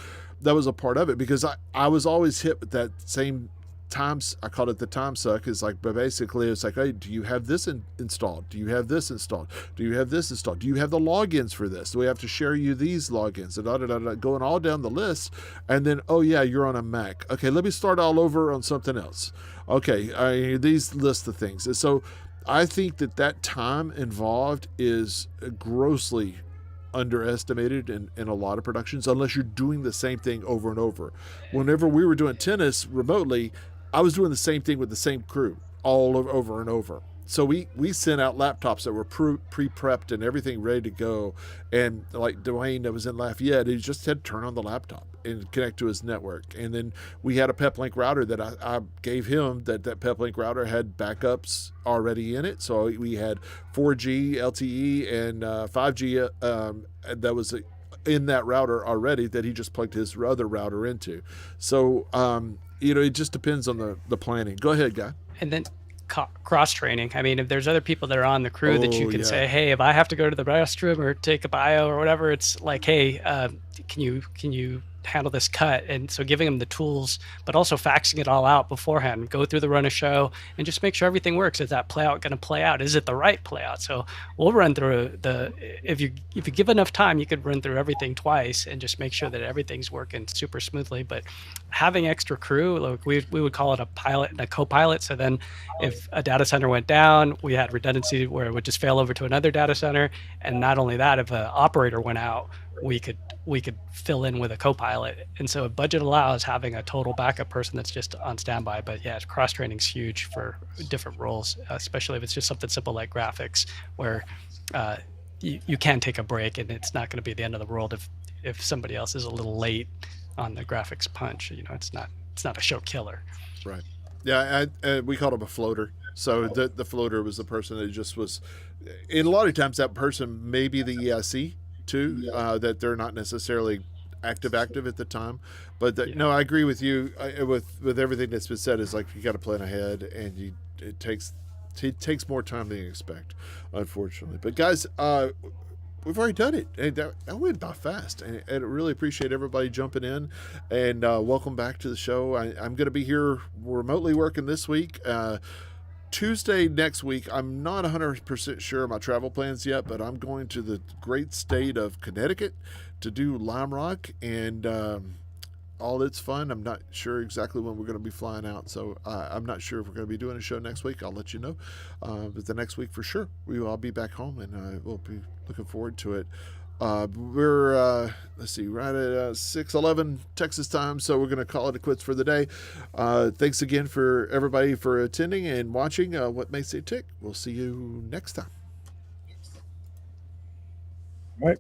a part of it, because I was always hit with that same times. I called it the time suck. Is like, but basically it's like, hey, do you have this installed? Do you have this installed? Do you have this installed? Do you have the logins for this? Do we have to share you these logins? And going all down the list. And then, oh yeah, you're on a Mac. Okay, let me start all over on something else. Okay, these list of things. And so I think that time involved is grossly underestimated in a lot of productions, unless you're doing the same thing over and over. Whenever we were doing tennis remotely, I was doing the same thing with the same crew all over and over. So we sent out laptops that were pre-prepped and everything ready to go. And like Dwayne that was in Lafayette, he just had to turn on the laptop and connect to his network. And then we had a PepLink router that I gave him, that PepLink router had backups already in it. So we had 4G, LTE, and 5G that was in that router already, that he just plugged his other router into. So, it just depends on the planning. Go ahead, Guy. And then cross training. I mean, if there's other people that are on the crew that you can say, hey, if I have to go to the restroom or take a bio or whatever, it's like, hey, can you handle this cut? And so giving them the tools, but also faxing it all out beforehand, go through the run of show and just make sure everything works. Is that play out going to play out? Is it the right play out? So we'll run through if you give enough time, you could run through everything twice and just make sure that everything's working super smoothly. But having extra crew, like we would call it a pilot and a co-pilot. So then if a data center went down, we had redundancy where it would just fail over to another data center. And not only that, if an operator went out, we could fill in with a co-pilot. And so if budget allows, having a total backup person that's just on standby. But yeah, cross training is huge for different roles, especially if it's just something simple like graphics, where you can take a break and it's not going to be the end of the world if somebody else is a little late on the graphics punch. It's not a show killer. Right. Yeah, we called him a floater. So the floater was the person that just was, and a lot of times that person may be the EIC too, that they're not necessarily active at the time. But no, I agree with you with everything that's been said. Is like, you got to plan ahead, and it takes more time than you expect, unfortunately. But guys, we've already done it, and that went by fast. And I really appreciate everybody jumping in, and welcome back to the show. I'm going to be here remotely working this week. Tuesday next week, I'm not 100% sure of my travel plans yet, but I'm going to the great state of Connecticut to do Lime Rock and all its fun. I'm not sure exactly when we're going to be flying out, so I'm not sure if we're going to be doing a show next week. I'll let you know. But the next week for sure, we will all be back home, and we'll be looking forward to it. We're let's see, right at 6:11 Texas time, so we're going to call it quits for the day. Thanks again for everybody for attending and watching What Makes It Tick. We'll see you next time. All right.